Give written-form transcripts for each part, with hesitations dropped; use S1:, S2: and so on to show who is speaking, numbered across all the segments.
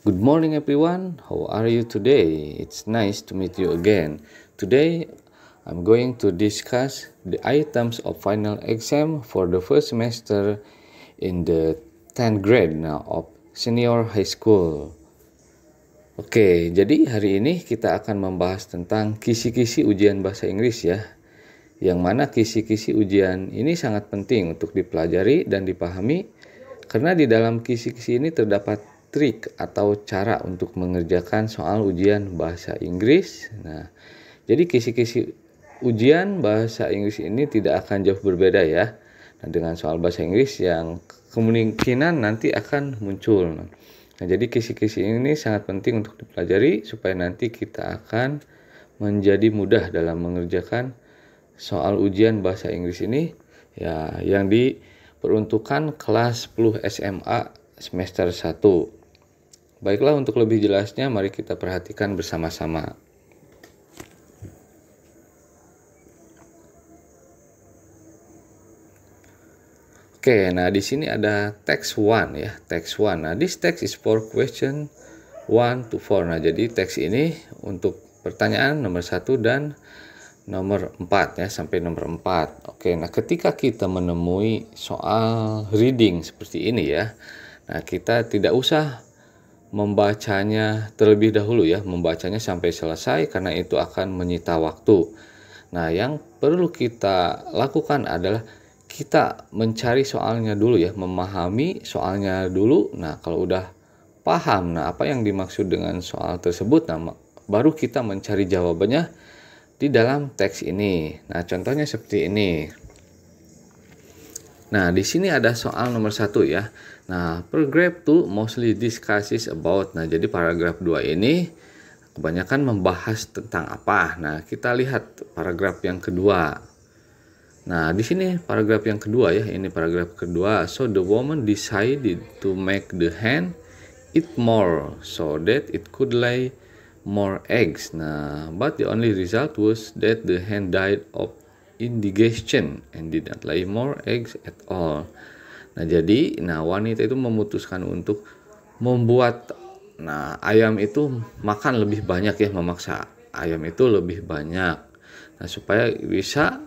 S1: Good morning everyone, how are you today? It's nice to meet you again. Today I'm going to discuss the items of final exam for the first semester in the 10th grade now of senior high school. Oke, jadi hari ini kita akan membahas tentang kisi-kisi ujian bahasa Inggris ya. Yang mana kisi-kisi ujian ini sangat penting untuk dipelajari dan dipahami karena di dalam kisi-kisi ini terdapat trik atau cara untuk mengerjakan soal ujian bahasa Inggris. Nah, jadi kisi-kisi ujian bahasa Inggris ini tidak akan jauh berbeda ya. Nah, dengan soal bahasa Inggris yang kemungkinan nanti akan muncul. Nah, jadi kisi-kisi ini sangat penting untuk dipelajari supaya nanti kita akan menjadi mudah dalam mengerjakan soal ujian bahasa Inggris ini ya, yang diperuntukkan kelas 10 SMA semester 1. Baiklah, untuk lebih jelasnya mari kita perhatikan bersama-sama. Oke, nah di sini ada text 1 ya, text 1. Nah, this text is for question 1 to 4. Nah, jadi teks ini untuk pertanyaan nomor 1 dan nomor 4 ya, sampai nomor 4. Oke, nah ketika kita menemui soal reading seperti ini ya, nah kita tidak usah membacanya terlebih dahulu ya, membacanya sampai selesai karena itu akan menyita waktu. Nah, yang perlu kita lakukan adalah kita mencari soalnya dulu ya, memahami soalnya dulu. Nah, kalau udah paham, nah apa yang dimaksud dengan soal tersebut, nah baru kita mencari jawabannya di dalam teks ini. Nah, contohnya seperti ini. Nah, di sini ada soal nomor 1 ya. Nah, paragraph 2 mostly discusses about. Nah, jadi paragraf 2 ini kebanyakan membahas tentang apa? Nah, kita lihat paragraf yang kedua. Nah, di sini paragraf yang kedua ya, ini paragraf kedua. So the woman decided to make the hen eat more so that it could lay more eggs. Nah, but the only result was that the hen died of indigestion and did not lay more eggs at all. Nah, jadi wanita itu memutuskan untuk membuat ayam itu makan lebih banyak ya, memaksa ayam itu lebih banyak. Nah, supaya bisa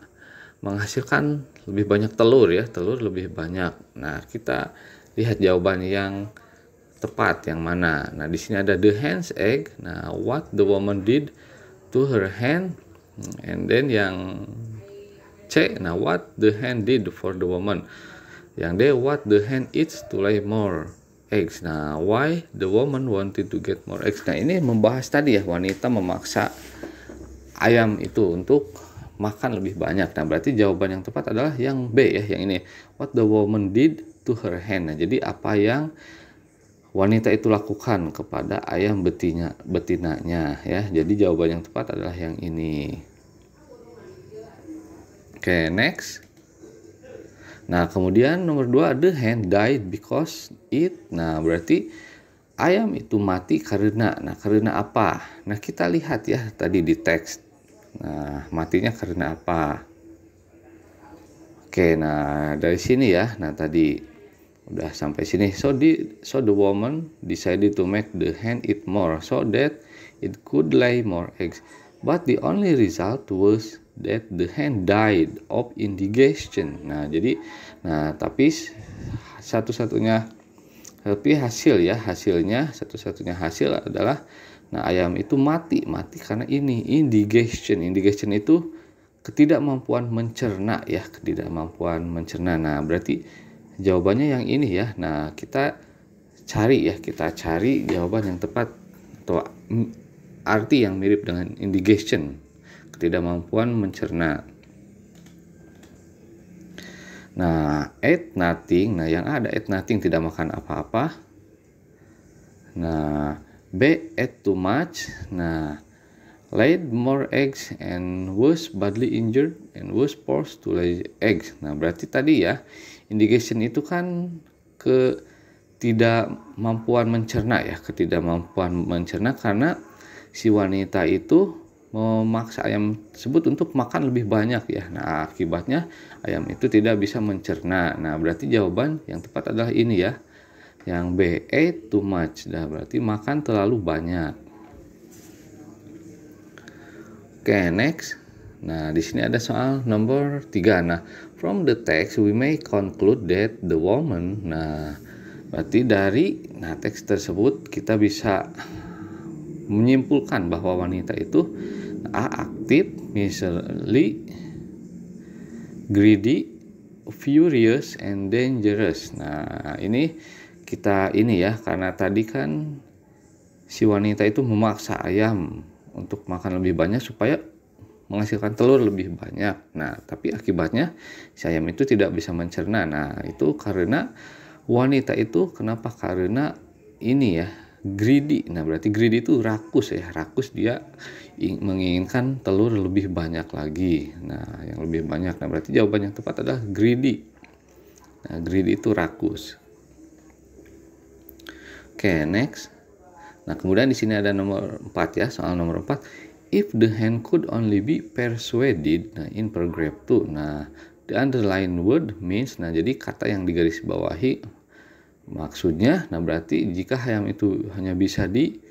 S1: menghasilkan lebih banyak telur ya, telur lebih banyak. Nah, kita lihat jawaban yang tepat yang mana. Nah, di sini ada the hen's egg. Nah, what the woman did to her hen. And then yang C, nah what the hen did for the woman. Yang D, what the hen eats to lay more eggs. Nah, why the woman wanted to get more eggs. Nah, ini membahas tadi ya, wanita memaksa ayam itu untuk makan lebih banyak. Nah, berarti jawaban yang tepat adalah yang B ya, yang ini. What the woman did to her hen. Nah, jadi apa yang wanita itu lakukan kepada ayam betinanya ya. Jadi jawaban yang tepat adalah yang ini. Oke, next. Nah, kemudian nomor 2, the hen died because it. Nah, berarti ayam itu mati karena apa? Nah, kita lihat ya tadi di teks. Nah, matinya karena apa? Oke, nah dari sini ya. Nah, tadi udah sampai sini. So the woman decided to make the hen eat more so that it could lay more eggs. But the only result was that the hen died of indigestion. Nah, jadi tapi satu-satunya hasil adalah ayam itu mati karena ini indigestion. Indigestion itu ketidakmampuan mencerna ya, Nah, berarti jawabannya yang ini ya. Nah, kita cari jawaban yang tepat atau arti yang mirip dengan indigestion, ketidakmampuan mencerna. Nah, ate nothing. Nah, yang ada ate nothing, tidak makan apa-apa. Nah, B, ate too much. Nah, laid more eggs and was badly injured and was forced to lay eggs. Nah, berarti tadi ya, indigestion itu kan ketidakmampuan mencerna karena si wanita itu memaksa ayam tersebut untuk makan lebih banyak ya. Nah, akibatnya ayam itu tidak bisa mencerna. Nah, berarti jawaban yang tepat adalah ini ya, Yang B, ate too much. Nah, berarti makan terlalu banyak. Oke, next. Nah, di sini ada soal nomor 3. Nah, from the text we may conclude that the woman. Nah, berarti dari teks tersebut kita bisa menyimpulkan bahwa wanita itu A, aktif, miserly, greedy, furious, and dangerous. Nah, ini kita ya, karena tadi kan si wanita itu memaksa ayam untuk makan lebih banyak supaya menghasilkan telur lebih banyak. Nah, tapi akibatnya si ayam itu tidak bisa mencerna. Nah, itu karena wanita itu kenapa? Karena ini ya, greedy. Nah, berarti greedy itu rakus ya. Rakus, dia menginginkan telur lebih banyak lagi. Nah, yang lebih banyak. Nah, berarti jawaban yang tepat adalah greedy. Nah, greedy itu rakus. Oke, next. Nah, kemudian di sini ada nomor 4 ya, soal nomor 4. If the hand could only be persuaded, nah in paragraph 2. Nah, the underlined word means, nah jadi kata yang digarisbawahi maksudnya, nah berarti jika ayam itu hanya bisa di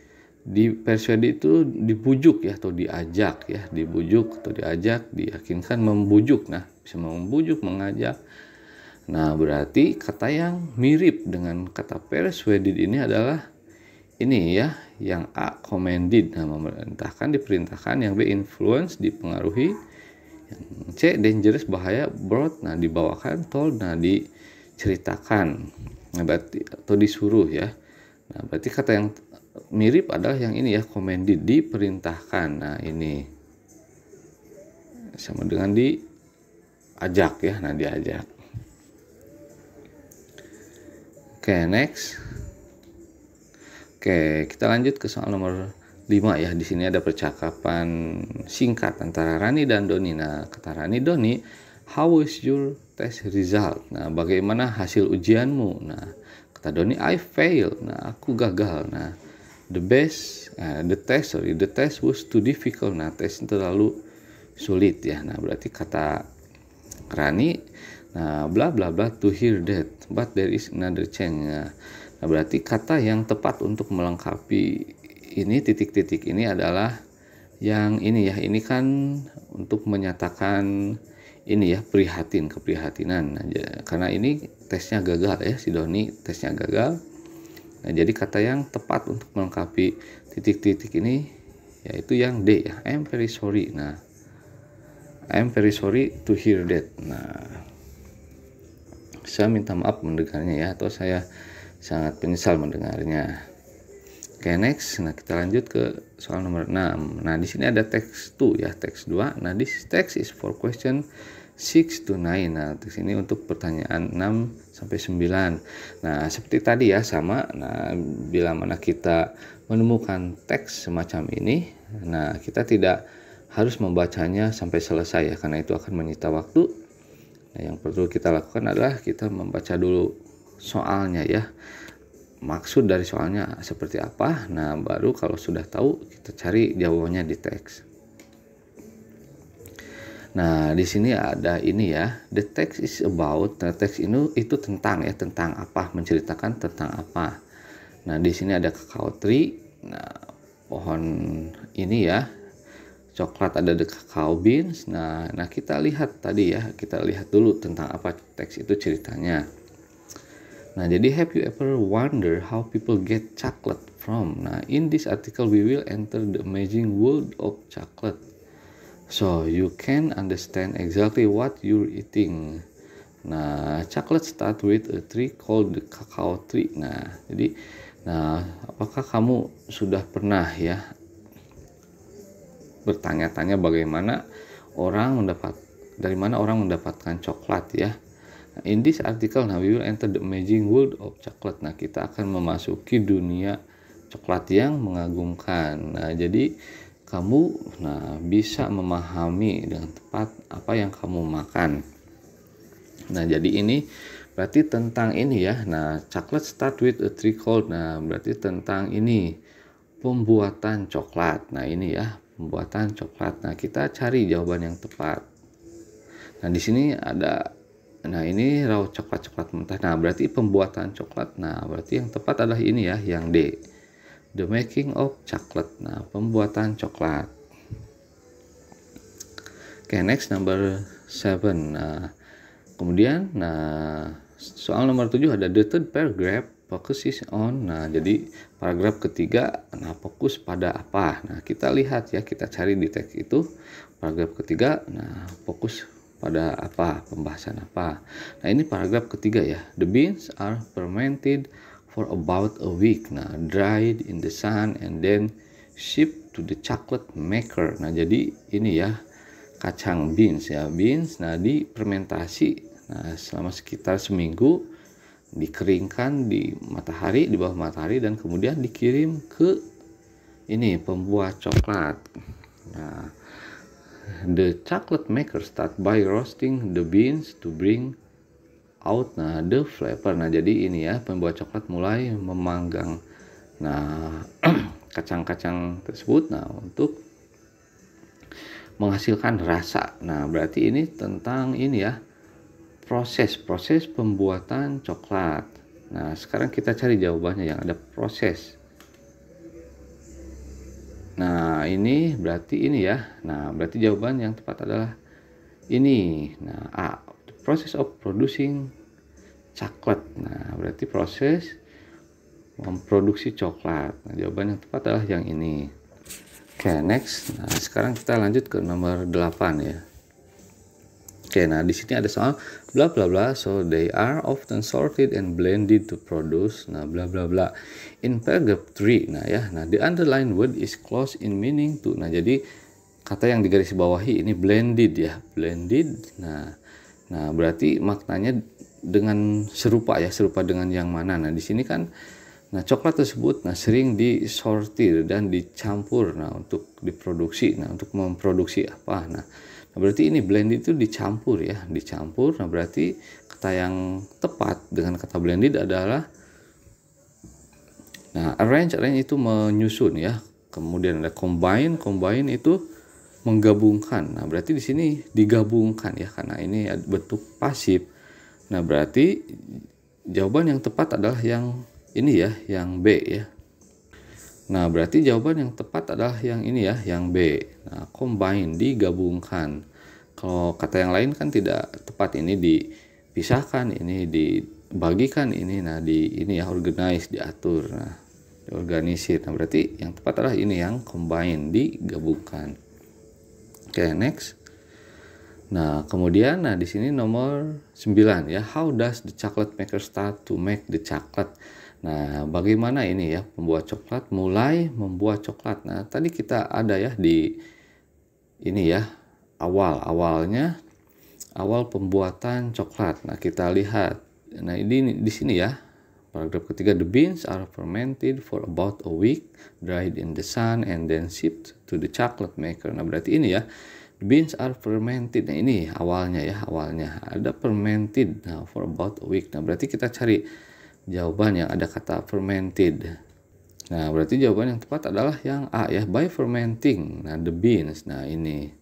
S1: persuade itu dibujuk ya, atau diajak ya, dibujuk atau diajak, diyakinkan, membujuk. Nah, bisa membujuk, mengajak. Nah, berarti kata yang mirip dengan kata persuaded ini adalah ini ya, yang A, commanded. Nah, memerintahkan, diperintahkan. Yang B, influence, dipengaruhi. Yang C, dangerous, bahaya. Brought, nah dibawakan. Told, nah diceritakan. Nah, berarti atau disuruh ya. Nah, berarti kata yang mirip adalah yang ini ya, commanded, diperintahkan. Nah, ini sama dengan diajak ya. Nah, diajak. Oke, next. Oke, kita lanjut ke soal nomor 5 ya. Di sini ada percakapan singkat antara Rani dan Doni. Nah, kata Rani, Doni, how was your test result? Nah, bagaimana hasil ujianmu? Nah, kata Doni, I failed. Nah, aku gagal. Nah, the test was too difficult. Nah, tes terlalu sulit ya. Nah, berarti kata Rani, nah bla bla bla, to hear that, but there is another change. Nah, berarti kata yang tepat untuk melengkapi ini titik-titik ini adalah yang ini ya. Ini kan untuk menyatakan ini ya, prihatin, keprihatinan. Nah, karena ini tesnya gagal ya, si Doni tesnya gagal. Nah, jadi kata yang tepat untuk melengkapi titik-titik ini yaitu yang D ya, I'm very sorry. Nah, I'm very sorry to hear that. Nah, saya minta maaf mendengarnya ya, atau saya sangat menyesal mendengarnya. Oke, next. Nah, kita lanjut ke soal nomor 6. Nah, di sini ada teks 2 ya, teks 2. Nah, this text is for question 6 to 9. Nah, teks ini untuk pertanyaan 6 sampai 9. Nah, seperti tadi ya, sama. Nah, bila mana kita menemukan teks semacam ini, nah kita tidak harus membacanya sampai selesai ya, karena itu akan menyita waktu. Nah, yang perlu kita lakukan adalah kita membaca dulu soalnya ya, maksud dari soalnya seperti apa. Nah, baru kalau sudah tahu kita cari jawabannya di teks. Nah, di sini ada ini ya, the text is about. Nah, teks ini itu tentang ya, tentang apa, menceritakan tentang apa. Nah, di sini ada cacao tree. Nah, pohon ini ya, coklat, ada the cacao beans. Nah, kita lihat tadi ya, kita lihat dulu tentang apa teks itu ceritanya. Nah, jadi have you ever wonder how people get chocolate from? Nah, in this article we will enter the amazing world of chocolate, so you can understand exactly what you're eating. Nah, chocolate start with a tree called the cacao tree. Nah, jadi, apakah kamu sudah pernah ya bertanya-tanya dari mana orang mendapatkan coklat ya? In this article, we will enter the amazing world of chocolate. Nah, kita akan memasuki dunia coklat yang mengagumkan. Nah, jadi kamu bisa memahami dengan tepat apa yang kamu makan. Nah, jadi ini berarti tentang ini ya. Nah, chocolate start with a tree called. Nah, berarti tentang ini, pembuatan coklat. Nah, ini ya, pembuatan coklat. Nah, kita cari jawaban yang tepat. Nah, di sini ada Nah, ini raw coklat mentah. Nah, berarti pembuatan coklat. Nah, berarti yang tepat adalah ini ya, yang D. The making of chocolate. Nah, pembuatan coklat. Oke, next number 7. Nah, kemudian soal nomor 7 ada the third paragraph focuses on. Nah, jadi paragraf ketiga fokus pada apa? Nah, kita lihat ya, kita cari di teks itu paragraf ketiga. Nah, fokus pada apa? Pembahasan apa? Nah, ini paragraf ketiga ya. The beans are fermented for about a week. Nah, dried in the sun and then shipped to the chocolate maker. Nah, jadi ini ya, kacang beans ya, beans. Nah, difermentasi selama sekitar seminggu, dikeringkan di matahari, di bawah matahari, dan kemudian dikirim ke ini pembuat coklat. Nah, the chocolate maker start by roasting the beans to bring out the flavor. Nah, jadi ini ya, pembuat coklat mulai memanggang kacang-kacang tersebut untuk menghasilkan rasa. Nah, berarti ini tentang ini ya, proses pembuatan coklat. Nah, sekarang kita cari jawabannya yang ada proses. Nah, ini berarti ini ya. Nah, berarti jawaban yang tepat adalah ini. Nah, A, the process of producing chocolate. Nah, berarti proses memproduksi coklat. Nah, jawaban yang tepat adalah yang ini. Oke, next. Nah, sekarang kita lanjut ke nomor 8 ya. Oke, nah di sini ada soal bla bla bla. So they are often sorted and blended to produce bla bla bla. In paragraph 3, the underlined word is close in meaning to. Nah, jadi kata yang digarisbawahi ini blended ya, blended. Nah, berarti maknanya dengan serupa dengan yang mana. Nah, di sini kan coklat tersebut sering disortir dan dicampur untuk diproduksi. Nah, untuk memproduksi apa? Nah, berarti ini blended itu dicampur ya, dicampur. Nah, berarti kata yang tepat dengan kata blended adalah arrange itu menyusun ya. Kemudian ada combine itu menggabungkan. Nah, berarti di sini digabungkan ya, karena ini bentuk pasif. Nah, berarti jawaban yang tepat adalah yang ini ya, yang B ya. Nah, berarti jawaban yang tepat adalah yang ini ya, yang B. Nah, combine, digabungkan. Kalau kata yang lain kan tidak tepat, ini dipisahkan, ini dibagikan, ini ini ya, organize, diatur, diorganisir. Nah, berarti yang tepat adalah ini, yang combine, digabungkan. Oke, next. Nah, kemudian di sini nomor 9 ya. How does the chocolate maker start to make the chocolate? Nah, bagaimana ini ya, pembuat coklat mulai membuat coklat. Nah, tadi kita ada ya di ini ya, awal pembuatan coklat. Nah, kita lihat. Nah, ini di sini ya, paragraf ketiga, the beans are fermented for about a week, dried in the sun and then shipped to the chocolate maker. Nah, berarti ini ya, the beans are fermented. Nah, ini awalnya ada fermented for about a week. Nah, berarti kita cari jawaban yang ada kata fermented. Nah, berarti jawaban yang tepat adalah yang A ya, by fermenting the beans. Nah, ini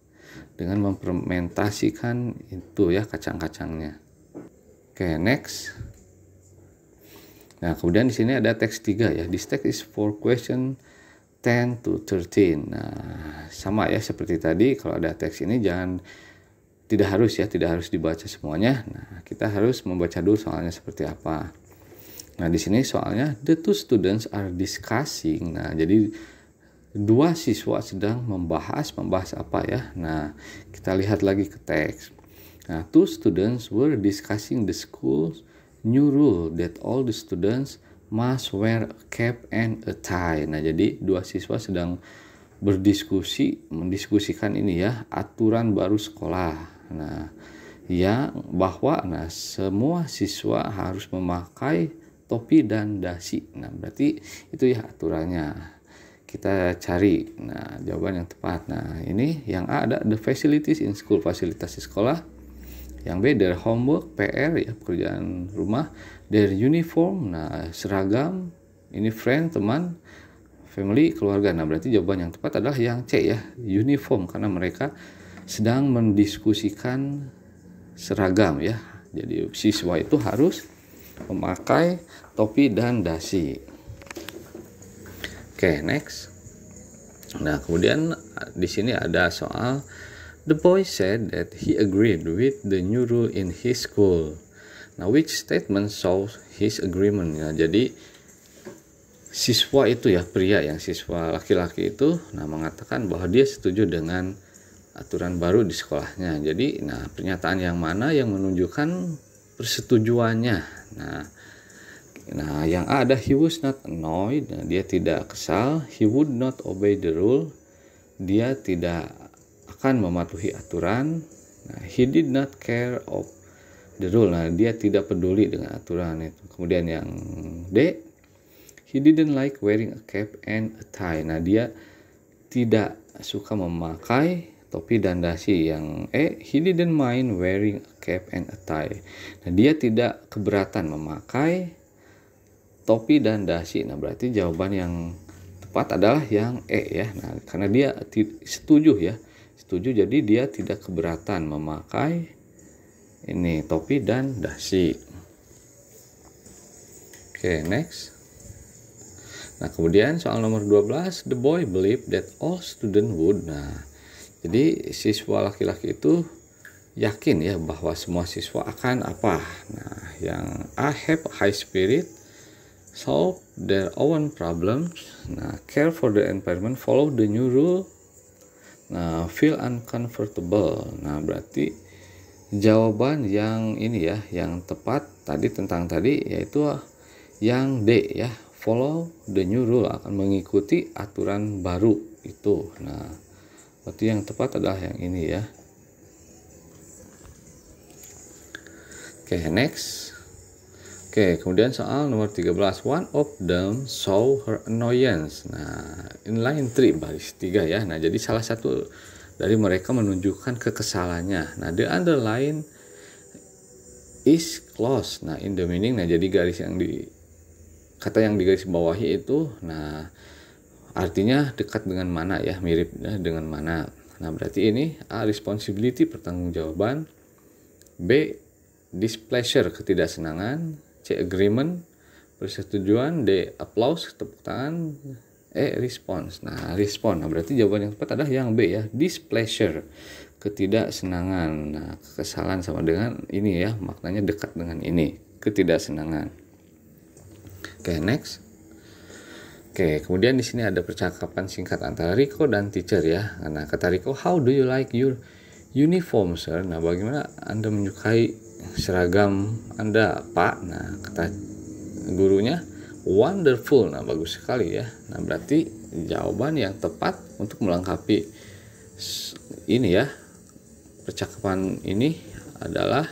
S1: dengan memfermentasikan itu ya, kacang-kacangnya. Oke, next. Nah, kemudian di sini ada teks 3 ya. This text is for question 10 to 13. Nah, sama ya seperti tadi, kalau ada teks ini tidak harus dibaca semuanya. Nah, kita harus membaca dulu soalnya seperti apa. Nah, di sini soalnya the two students are discussing. Nah, jadi dua siswa sedang membahas apa ya. Nah, kita lihat lagi ke teks. Nah, two students were discussing the school's new rule that all the students must wear a cap and a tie. Nah, jadi dua siswa sedang mendiskusikan ini ya, aturan baru sekolah. Nah, bahwa semua siswa harus memakai topi dan dasi. Nah, berarti itu ya aturannya. Kita cari jawaban yang tepat. Nah, ini yang A ada the facilities in school, fasilitas di sekolah. Yang B their homework, PR ya, pekerjaan rumah. Their uniform, seragam. Ini friend, teman. Family, keluarga. Nah, berarti jawaban yang tepat adalah yang C ya, uniform, karena mereka sedang mendiskusikan seragam ya. Jadi siswa itu harus memakai topi dan dasi. Oke, next. Nah, kemudian di sini ada soal the boy said that he agreed with the new rule in his school. Nah, which statement shows his agreement? Nah, jadi siswa itu ya, pria yang siswa laki-laki itu mengatakan bahwa dia setuju dengan aturan baru di sekolahnya. Jadi, pernyataan yang mana yang menunjukkan persetujuannya? Nah, yang A ada he was not annoyed. Nah, dia tidak kesal. He would not obey the rule. Dia tidak akan mematuhi aturan. Nah, he did not care of the rule. Nah, dia tidak peduli dengan aturan itu. Kemudian yang D, he didn't like wearing a cap and a tie. Nah, dia tidak suka memakai topi dan dasi. Yang E, he didn't mind wearing a cap and a tie. Nah, dia tidak keberatan memakai topi dan dasi. Nah, berarti jawaban yang tepat adalah yang E ya. Nah, karena dia setuju ya. Setuju, jadi dia tidak keberatan memakai ini topi dan dasi. Oke, next. Nah, kemudian soal nomor 12, the boy believed that all student would. Nah, jadi siswa laki-laki itu yakin ya bahwa semua siswa akan apa? Nah, yang A, have high spirit, solve their own problems, care for the environment, follow the new rule, feel uncomfortable. Nah, berarti jawaban yang ini ya, yang tepat tadi tentang tadi yaitu yang D ya, follow the new rule, akan mengikuti aturan baru itu. Nah, berarti yang tepat adalah yang ini ya. Oke, next. Oke, kemudian soal nomor 13. One of them saw her annoyance. Nah, in line 3, baris 3 ya. Nah, jadi salah satu dari mereka menunjukkan kekesalannya. Nah, the underline is close. Nah, in the meaning. Nah, jadi garis yang kata yang digaris bawahi itu, nah, artinya dekat dengan mana ya, mirip ya, dengan mana. Nah, berarti ini A, responsibility, pertanggungjawaban. B, displeasure, ketidaksenangan. C, agreement, persetujuan. D, applause, tepuk tangan. E, response. Nah, respon. Nah, berarti jawaban yang tepat adalah yang B ya, displeasure, ketidaksenangan. Nah, kekesalan sama dengan ini ya, maknanya dekat dengan ini, ketidaksenangan. Oke, next. Oke, kemudian di sini ada percakapan singkat antara Rico dan teacher ya. Nah, kata Rico, how do you like your uniform, sir? Nah, bagaimana Anda menyukai seragam Anda, Pak? Nah, kata gurunya, wonderful. Nah, bagus sekali ya. Nah, berarti jawaban yang tepat untuk melengkapi ini ya, percakapan ini adalah,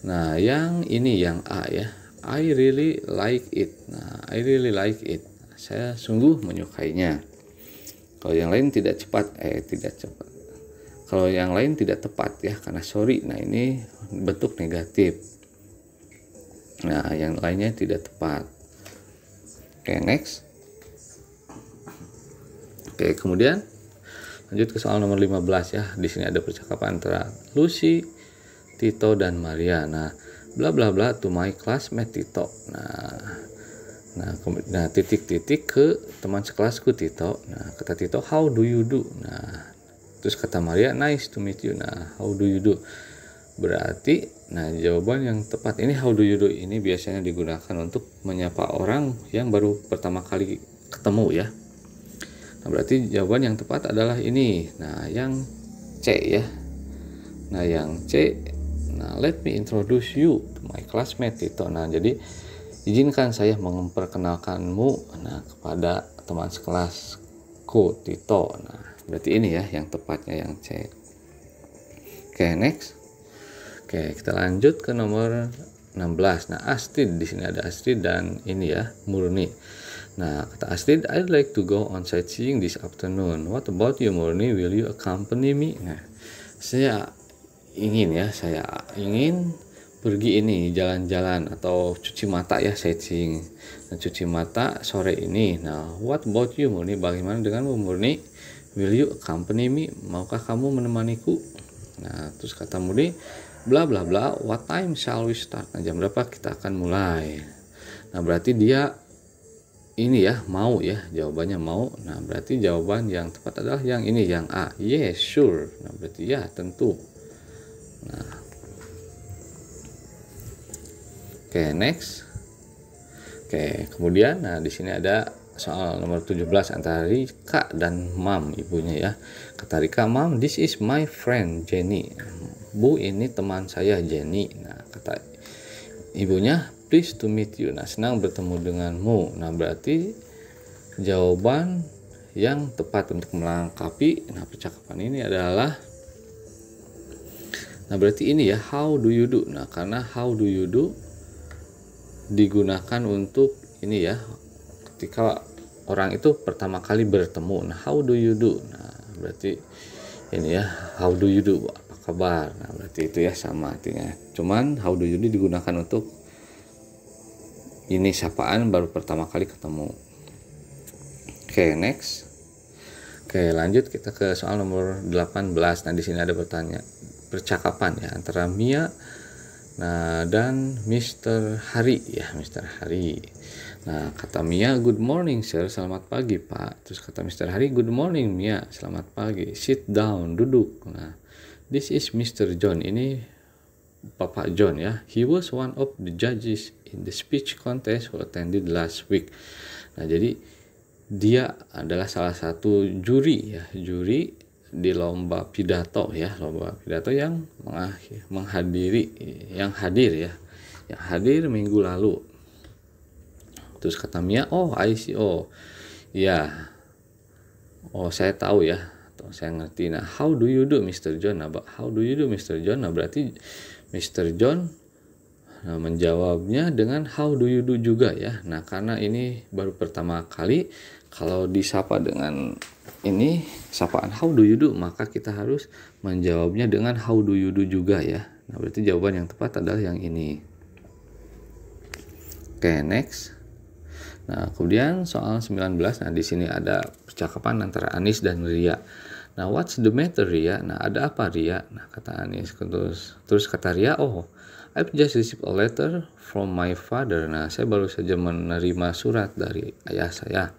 S1: nah, yang ini, yang A ya, I really like it. Nah, I really like it, saya sungguh menyukainya. Kalau yang lain tidak cepat, tidak cepat. Kalau yang lain tidak tepat ya, karena sorry. Nah, ini bentuk negatif. Nah, yang lainnya tidak tepat. Oke, next. Oke, kemudian lanjut ke soal nomor 15 ya. Di sini ada percakapan antara Lucy, Tito, dan Maria. Nah, bla bla bla to my classmate Tito. Nah, titik-titik ke teman sekelasku Tito. Nah, kata Tito, how do you do? Nah, terus kata Maria, nice to meet you. Nah, how do you do? Berarti, nah, jawaban yang tepat ini, how do you do, ini biasanya digunakan untuk menyapa orang yang baru pertama kali ketemu ya. Nah, berarti jawaban yang tepat adalah ini. Nah, yang C ya. Nah, yang C, nah, let me introduce you to my classmate Tito. Nah, jadi izinkan saya memperkenalkanmu, nah, kepada teman sekelasku Tito. Nah, berarti ini ya yang tepatnya, yang C. Oke, next. Oke, kita lanjut ke nomor 16. Nah, Astrid, di sini ada Astrid dan ini ya, Murni. Nah, kata Astrid, I'd like to go on sightseeing this afternoon. What about you, Murni? Will you accompany me? Nah, saya ingin pergi ini, jalan-jalan atau cuci mata ya, sightseeing. Nah, cuci mata sore ini. Nah, what about you, Murni? Bagaimana denganmu, Murni? Will you accompany me? Maukah kamu menemaniku? Nah, terus kata Murni, bla bla bla, what time shall we start? Nah, jam berapa kita akan mulai? Nah, berarti dia ini ya, mau ya, jawabannya mau. Nah, berarti jawaban yang tepat adalah yang ini, yang A. Yes, sure. Nah, berarti ya, tentu. Nah, oke, next. Oke, kemudian nah di sini ada soal nomor 17 antara Rika dan Mam, ibunya ya. Kata Rika, "Mam, this is my friend Jenny." Bu, ini teman saya Jenny. Nah, kata ibunya, "Pleased to meet you." Nah, senang bertemu denganmu. Nah, berarti jawaban yang tepat untuk melengkapi percakapan ini adalah, nah berarti ini ya, how do you do. Nah, karena how do you do digunakan untuk ini ya, ketika orang itu pertama kali bertemu. Nah, how do you do. Nah, berarti ini ya, how do you do, apa kabar. Nah, berarti itu ya, sama artinya. Cuman how do you do digunakan untuk ini sapaan baru pertama kali ketemu. Oke, next. Oke, lanjut kita ke soal nomor 18. Nah, di sini ada percakapan ya antara Mia dan Mr. Hari ya, Mr. Hari. Nah, kata Mia, "Good morning sir." Selamat pagi Pak. Terus kata Mr. Hari, "Good morning Mia." Selamat pagi. "Sit down." Duduk. Nah, "This is Mr. John." Ini Bapak John ya. "He was one of the judges in the speech contest who attended last week." Nah, jadi dia adalah salah satu juri ya, juri di lomba pidato ya, lomba pidato yang hadir minggu lalu. Terus kata Mia, "Oh, I see. Oh, ya. Oh, saya tahu ya. Atau saya ngerti." Nah, "How do you do, Mr. John?" Nah, how do you do, Mr. John? Nah, berarti Mr. John menjawabnya dengan how do you do juga ya. Nah, karena ini baru pertama kali, kalau disapa dengan ini sapaan how do you do, maka kita harus menjawabnya dengan how do you do juga ya. Nah, berarti jawaban yang tepat adalah yang ini. Oke, next. Nah, kemudian soal 19. Nah, di sini ada percakapan antara Anis dan Ria. Nah, "What's the matter Ria?" Nah, ada apa Ria? Nah, kata Anis. Terus kata Ria, "Oh, I've just received a letter from my father." Nah, saya baru saja menerima surat dari ayah saya.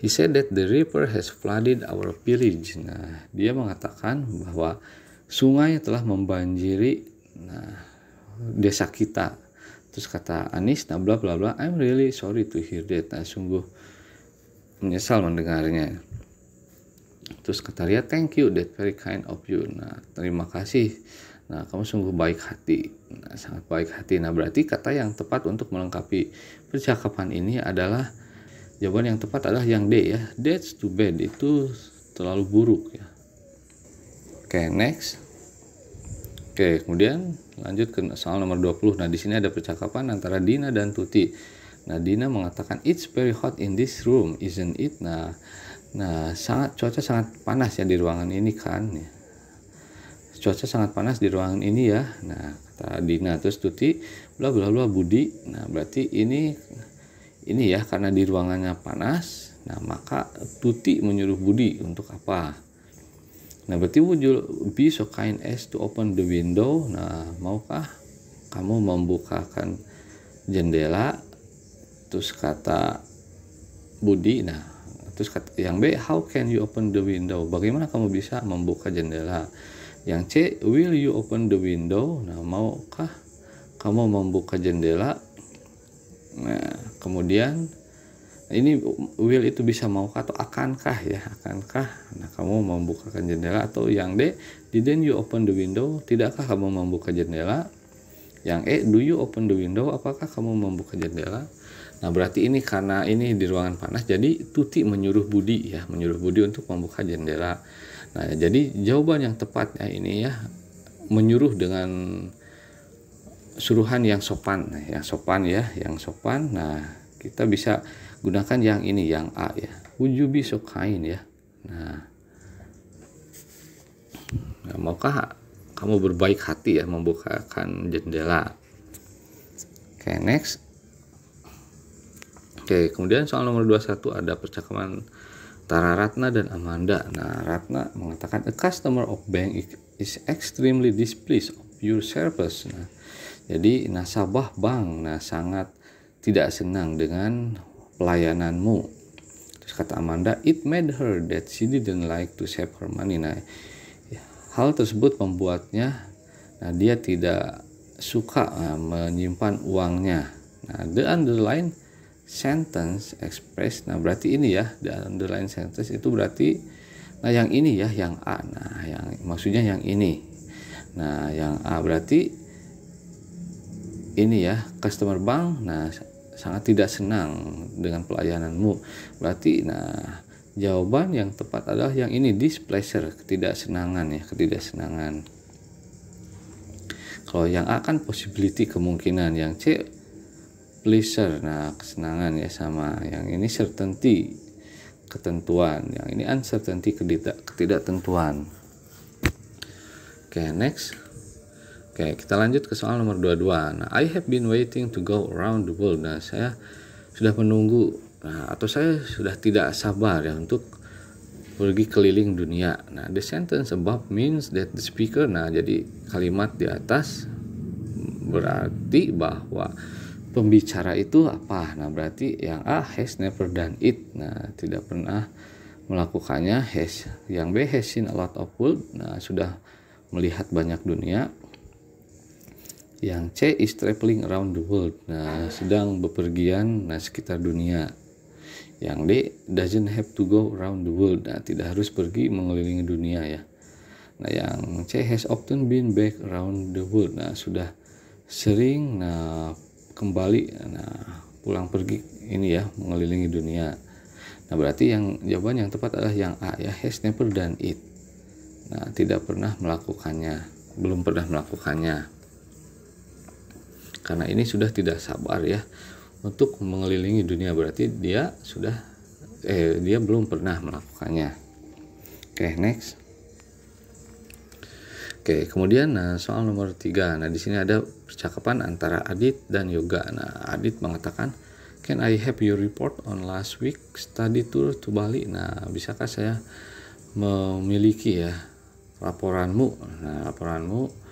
S1: "He said that the river has flooded our village." Nah, dia mengatakan bahwa sungai telah membanjiri desa kita. Terus kata Anis, nah bla bla bla, "I'm really sorry to hear that." Nah, sungguh menyesal mendengarnya. Terus kata Ria, "Thank you, that very kind of you." Nah, terima kasih. Nah, kamu sungguh baik hati. Nah, sangat baik hati. Nah, berarti kata yang tepat untuk melengkapi percakapan ini adalah, jawaban yang tepat adalah yang D ya. "That's too bad." Itu terlalu buruk ya. Oke, next. Oke, kemudian lanjut ke soal nomor 20. Nah, di sini ada percakapan antara Dina dan Tuti. Nah, Dina mengatakan, "It's very hot in this room, isn't it?" Nah, cuaca sangat panas ya di ruangan ini kan. Cuaca sangat panas di ruangan ini ya. Nah, kata Dina. Terus Tuti, bla bla bla, Budi. Nah, berarti ini ya, karena di ruangannya panas. Nah, maka Tuti menyuruh Budi untuk apa? Nah, berarti, "Would you be so kind as to open the window?" Nah, maukah kamu membukakan jendela? Terus kata Budi. Nah, terus kata yang B, "How can you open the window?" Bagaimana kamu bisa membuka jendela? Yang C, "Will you open the window?" Nah, maukah kamu membuka jendela? Nah, kemudian ini will itu bisa maukah atau akankah ya, akankah. Nah, kamu membukakan jendela. Atau yang D, "Didn't you open the window?" Tidakkah kamu membuka jendela? Yang E, "Do you open the window?" Apakah kamu membuka jendela? Nah, berarti ini karena ini di ruangan panas, jadi Tuti menyuruh Budi ya, menyuruh Budi untuk membuka jendela. Nah, jadi jawaban yang tepatnya ini ya, menyuruh dengan suruhan yang sopan, yang sopan ya, yang sopan. Nah, kita bisa gunakan yang ini, yang A ya. "Would you be so kind?" ya. Nah, maukah kamu berbaik hati ya membukakan jendela? Oke, next. Oke, kemudian soal nomor 21 ada percakapan antara Ratna dan Amanda. Nah, Ratna mengatakan, "A customer of bank is extremely displeased
S2: your service. Nah, jadi nasabah bank sangat tidak senang dengan pelayananmu. Terus kata Amanda, it made her that she didn't like to save her money. Nah, hal tersebut membuatnya dia tidak suka menyimpan uangnya. Nah, the underline sentence express. Nah, berarti ini ya, the underline sentence itu berarti yang ini ya, yang A. Nah, yang maksudnya yang ini. Nah, yang A berarti ini ya, customer bank sangat tidak senang dengan pelayananmu. Berarti jawaban yang tepat adalah yang ini, displeasure, ketidaksenangan ya, ketidaksenangan. Kalau yang A kan possibility, kemungkinan, yang C pleasure, kesenangan ya, sama yang ini certainty, ketentuan, yang ini uncertainty, ketidaktentuan. Oke, next. Oke, kita lanjut ke soal nomor 22. Nah, I have been waiting to go around the world. Nah, saya sudah menunggu atau saya sudah tidak sabar ya untuk pergi keliling dunia. Nah, the sentence above means that the speaker, jadi kalimat di atas berarti bahwa pembicara itu apa? Nah, berarti yang A, has never done it. Nah, tidak pernah melakukannya. Has. Yang B, has seen a lot of world. Nah, sudah melihat banyak dunia. Yang C, is traveling around the world. Nah, sedang bepergian sekitar dunia. Yang D, doesn't have to go around the world. Nah, tidak harus pergi mengelilingi dunia ya. Nah, yang C, has often been back around the world. Nah, sudah sering kembali pulang pergi ini ya, mengelilingi dunia. Nah, berarti yang jawaban yang tepat adalah yang A ya, has never done it. Nah, tidak pernah melakukannya, belum pernah melakukannya. Karena ini sudah tidak sabar ya untuk mengelilingi dunia, berarti dia belum pernah melakukannya. Oke, next. Oke, kemudian soal nomor 3. Nah, di sini ada percakapan antara Adit dan Yoga. Nah, Adit mengatakan, "Can I have your report on last week study tour to Bali?" Nah, bisakah saya memiliki ya laporanmu? Nah, laporanmu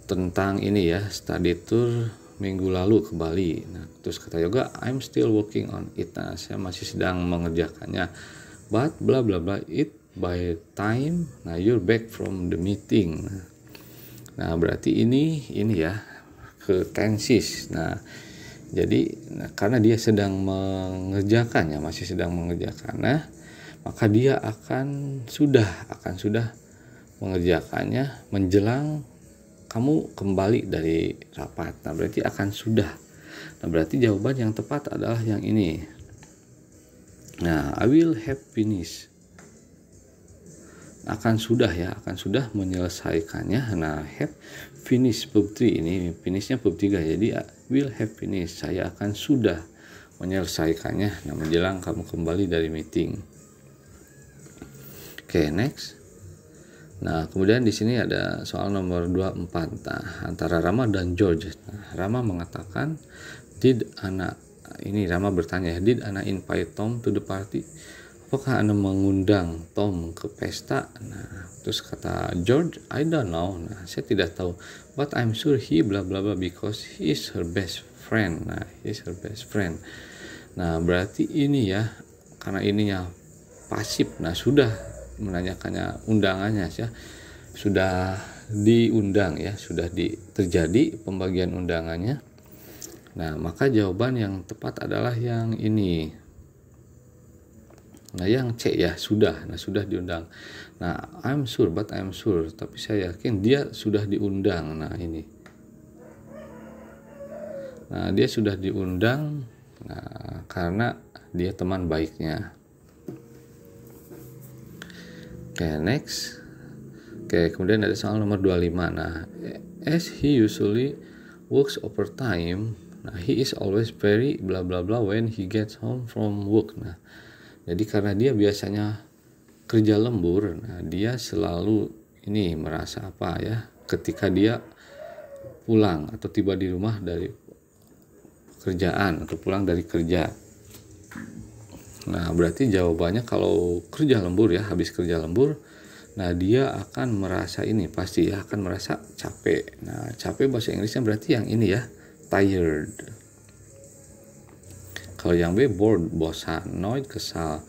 S2: tentang ini ya, study tour minggu lalu ke Bali. Nah, terus kata Yoga, "I'm still working on it." Nah, saya masih sedang mengerjakannya. But bla bla bla it by time you're back from the meeting. Nah, berarti ini ya ke tenses. Nah, jadi karena dia sedang mengerjakannya, masih sedang mengerjakannya, maka dia akan sudah mengerjakannya menjelang kamu kembali dari rapat. Nah, berarti akan sudah. Nah, berarti jawaban yang tepat adalah yang ini. Nah, I will have finished. Akan sudah menyelesaikannya. Nah, have finish verb 3 ini, finishnya verb 3, jadi will have finished, saya akan sudah menyelesaikannya menjelang kamu kembali dari meeting. Oke, next. Nah, kemudian di sini ada soal nomor 24. Nah, antara Rama dan George. Nah, Rama mengatakan, Rama bertanya, did Anna invite Tom to the party? Apakah Anda mengundang Tom ke pesta? Nah, terus kata George, I don't know. Nah, saya tidak tahu. But I'm sure he bla bla bla because he is her best friend. Nah, he is her best friend. Nah, berarti ini ya, karena ininya pasif. Nah, sudah menanyakannya undangannya ya, sudah diundang ya, sudah terjadi pembagian undangannya. Nah, maka jawaban yang tepat adalah yang ini. Nah, yang C ya, sudah. Nah, sudah diundang. Nah, I'm sure, but I'm sure. Tapi saya yakin dia sudah diundang. Nah, ini. Nah, dia sudah diundang karena dia teman baiknya. Oke, next. Oke, kemudian ada soal nomor 25. Nah, as he usually works overtime, he is always very bla bla bla when he gets home from work. Nah, jadi karena dia biasanya kerja lembur, dia selalu ini merasa apa ya, ketika dia pulang atau tiba di rumah dari kerjaan atau pulang dari kerja. Nah, berarti jawabannya kalau kerja lembur ya, habis kerja lembur, Nah, dia akan merasa ini pasti ya, akan merasa capek. Nah, capek bahasa Inggrisnya berarti yang ini ya, tired. Kalau yang B, bored, bosan, annoyed, kesal.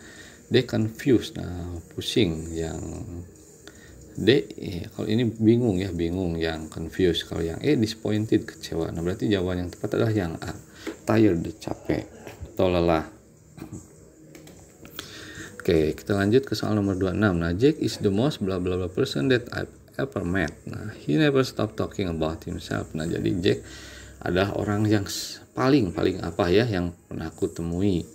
S2: D, confused, nah pusing. Yang D, kalau ini bingung ya, bingung, yang confused. Kalau yang E, disappointed, kecewa. Nah, berarti jawaban yang tepat adalah yang A, tired, capek atau lelah. Oke, kita lanjut ke soal nomor 26. Nah, Jack is the most blah blah blah person that I've ever met. Nah, he never stop talking about himself. Nah, jadi Jack adalah orang yang paling apa ya, yang pernah aku temui.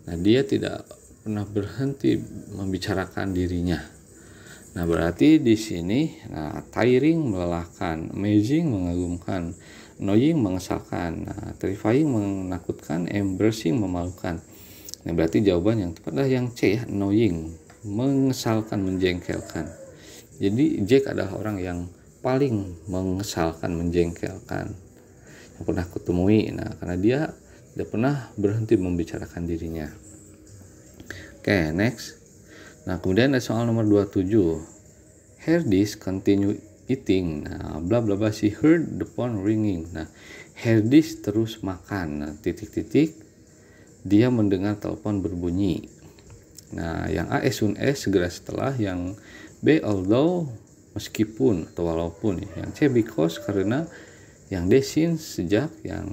S2: Nah, dia tidak pernah berhenti membicarakan dirinya. Nah, berarti di sini, nah, tiring melelahkan, amazing mengagumkan, annoying mengesalkan, nah, terrifying menakutkan, embarrassing memalukan. Nah, berarti jawaban yang tepat adalah yang C ya, annoying, mengesalkan, menjengkelkan. Jadi Jack adalah orang yang paling mengesalkan, menjengkelkan yang pernah aku temui. Nah, karena dia tidak pernah berhenti membicarakan dirinya. Oke, next. Nah, kemudian ada soal nomor 27. Herdis continue eating. Nah, bla bla bla, she heard the phone ringing. Nah, Herdis terus makan. Nah, titik-titik, dia mendengar telepon berbunyi. Nah, yang A, as soon as, segera setelah. Yang B, although, meskipun atau walaupun. Yang C, because, karena. Yang D, since, sejak. Yang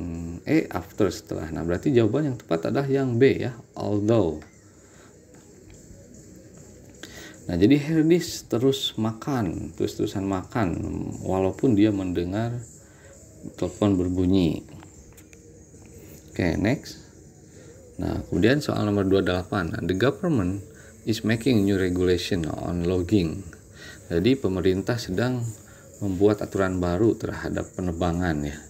S2: E, after, setelah. Nah, berarti jawaban yang tepat adalah yang B ya, although. Nah, jadi Herdis terus makan, terus-terusan makan walaupun dia mendengar telepon berbunyi. Oke, next. Nah, kemudian soal nomor 28. Nah, the government is making new regulation on logging. Jadi pemerintah sedang membuat aturan baru terhadap penebangan ya.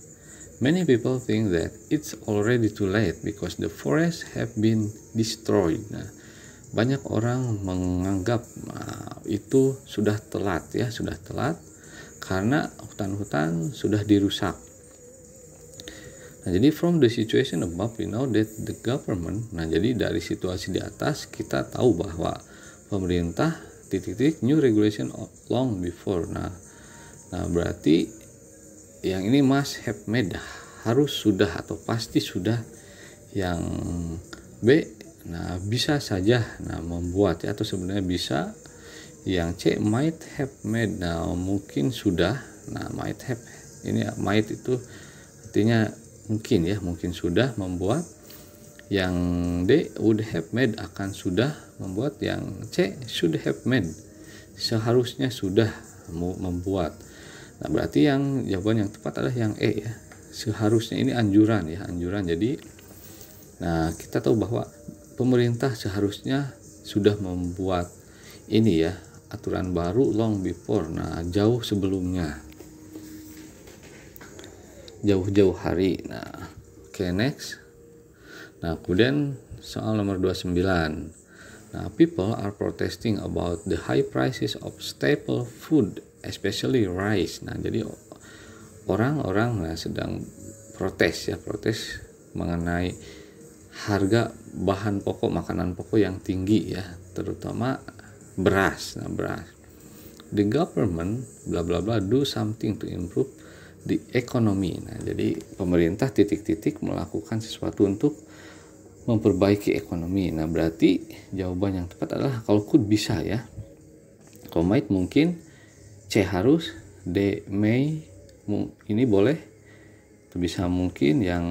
S2: Many people think that it's already too late because the forests have been destroyed. Nah, banyak orang menganggap itu sudah telat ya, sudah telat karena hutan-hutan sudah dirusak. Nah, jadi from the situation above we know that the government, nah jadi dari situasi di atas kita tahu bahwa pemerintah titik-titik new regulation long before. Nah berarti yang ini must have made, harus sudah atau pasti sudah. Yang B, nah bisa saja, nah membuat ya, atau sebenarnya bisa. Yang C, might have made, nah mungkin sudah. Nah might have, ini might itu artinya mungkin ya, mungkin sudah membuat. Yang D, would have made, akan sudah membuat. Yang C, should have made, seharusnya sudah membuat. Nah, berarti yang jawaban yang tepat adalah yang E ya, seharusnya. Ini anjuran ya, anjuran. Jadi nah kita tahu bahwa pemerintah seharusnya sudah membuat ini ya, aturan baru long before, nah jauh sebelumnya, jauh-jauh hari. Nah, oke, next. Nah, kemudian soal nomor 29. Nah, people are protesting about the high prices of staple food, especially rice. Nah, jadi orang-orang sedang protes ya, protes mengenai harga bahan pokok, makanan pokok yang tinggi ya, terutama beras. Nah, beras. The government bla bla bla do something to improve the economy. Nah, jadi pemerintah titik-titik melakukan sesuatu untuk memperbaiki ekonomi. Nah, berarti jawaban yang tepat adalah kalau could bisa ya. Kalau might mungkin, C harus, D may ini boleh, itu bisa mungkin. Yang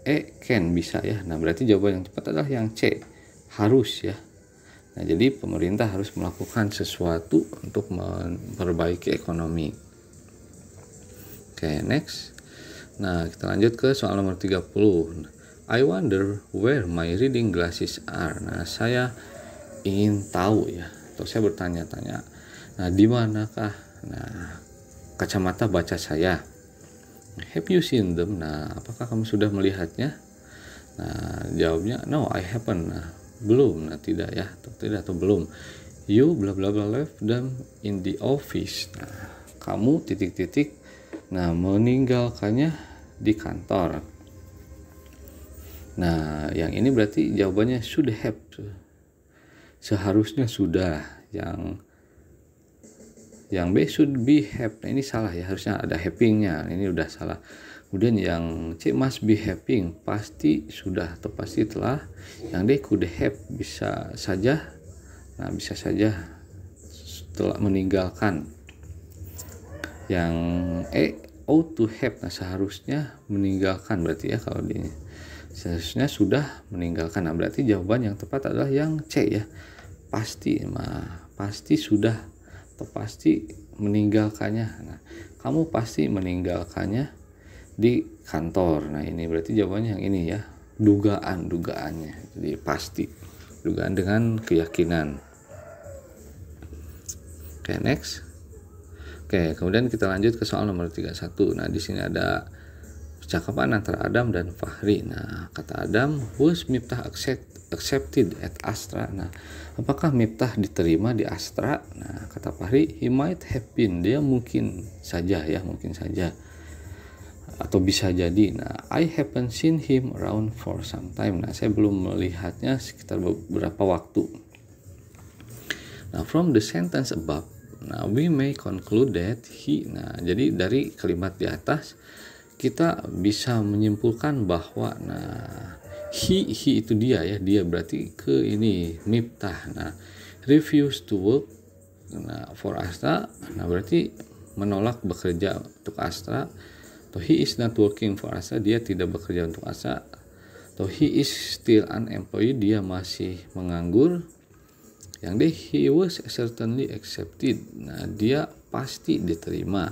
S2: E can bisa ya. Nah, berarti jawaban yang tepat adalah yang C, harus ya. Nah, jadi pemerintah harus melakukan sesuatu untuk memperbaiki ekonomi. Oke, next. Nah, kita lanjut ke soal nomor 30. I wonder where my reading glasses are. Nah, saya ingin tahu ya, atau saya bertanya-tanya, nah di manakah kacamata baca saya? Have you seen them? Nah, apakah kamu sudah melihatnya? Nah, jawabnya no, I haven't. Nah, belum. Nah, tidak ya, atau belum. You bla bla bla left them in the office. Nah, kamu titik-titik, nah meninggalkannya di kantor. Nah, yang ini berarti jawabannya should have, seharusnya sudah. Yang Yang B should be have. Nah, ini salah ya, harusnya ada having-nya. Ini udah salah. Kemudian yang C must be having, pasti sudah atau pasti telah. Yang D could have, bisa saja. Nah, bisa saja setelah meninggalkan. Yang E ought to have, nah seharusnya meninggalkan berarti ya, kalau di seharusnya sudah meninggalkan. Nah, berarti jawaban yang tepat adalah yang C ya, pasti. Nah, pasti sudah atau pasti meninggalkannya. Nah, kamu pasti meninggalkannya di kantor. Nah, ini berarti jawabannya yang ini ya, dugaannya. Jadi pasti, dugaan dengan keyakinan. Oke, next. Oke, kemudian kita lanjut ke soal nomor 31. Nah, di sini ada percakapan antara Adam dan Fahri. Nah, kata Adam, was Miftah accepted at Astra? Nah, apakah Miftah diterima di Astra? Nah, kata Fahri, he might have been, dia mungkin saja ya, mungkin saja atau bisa jadi. Nah, I haven't seen him around for some time. Nah, saya belum melihatnya sekitar beberapa waktu. Nah, from the sentence above, nah, we may conclude that he. Nah, jadi dari kalimat di atas kita bisa menyimpulkan bahwa he itu dia ya, dia berarti ke ini Miftah. Nah, refuse to work for Astra. Nah, berarti menolak bekerja untuk Astra. Atau he is not working for Astra, dia tidak bekerja untuk Astra. Atau he is still unemployed, dia masih menganggur. Yang D, he was certainly accepted. Nah, dia pasti diterima.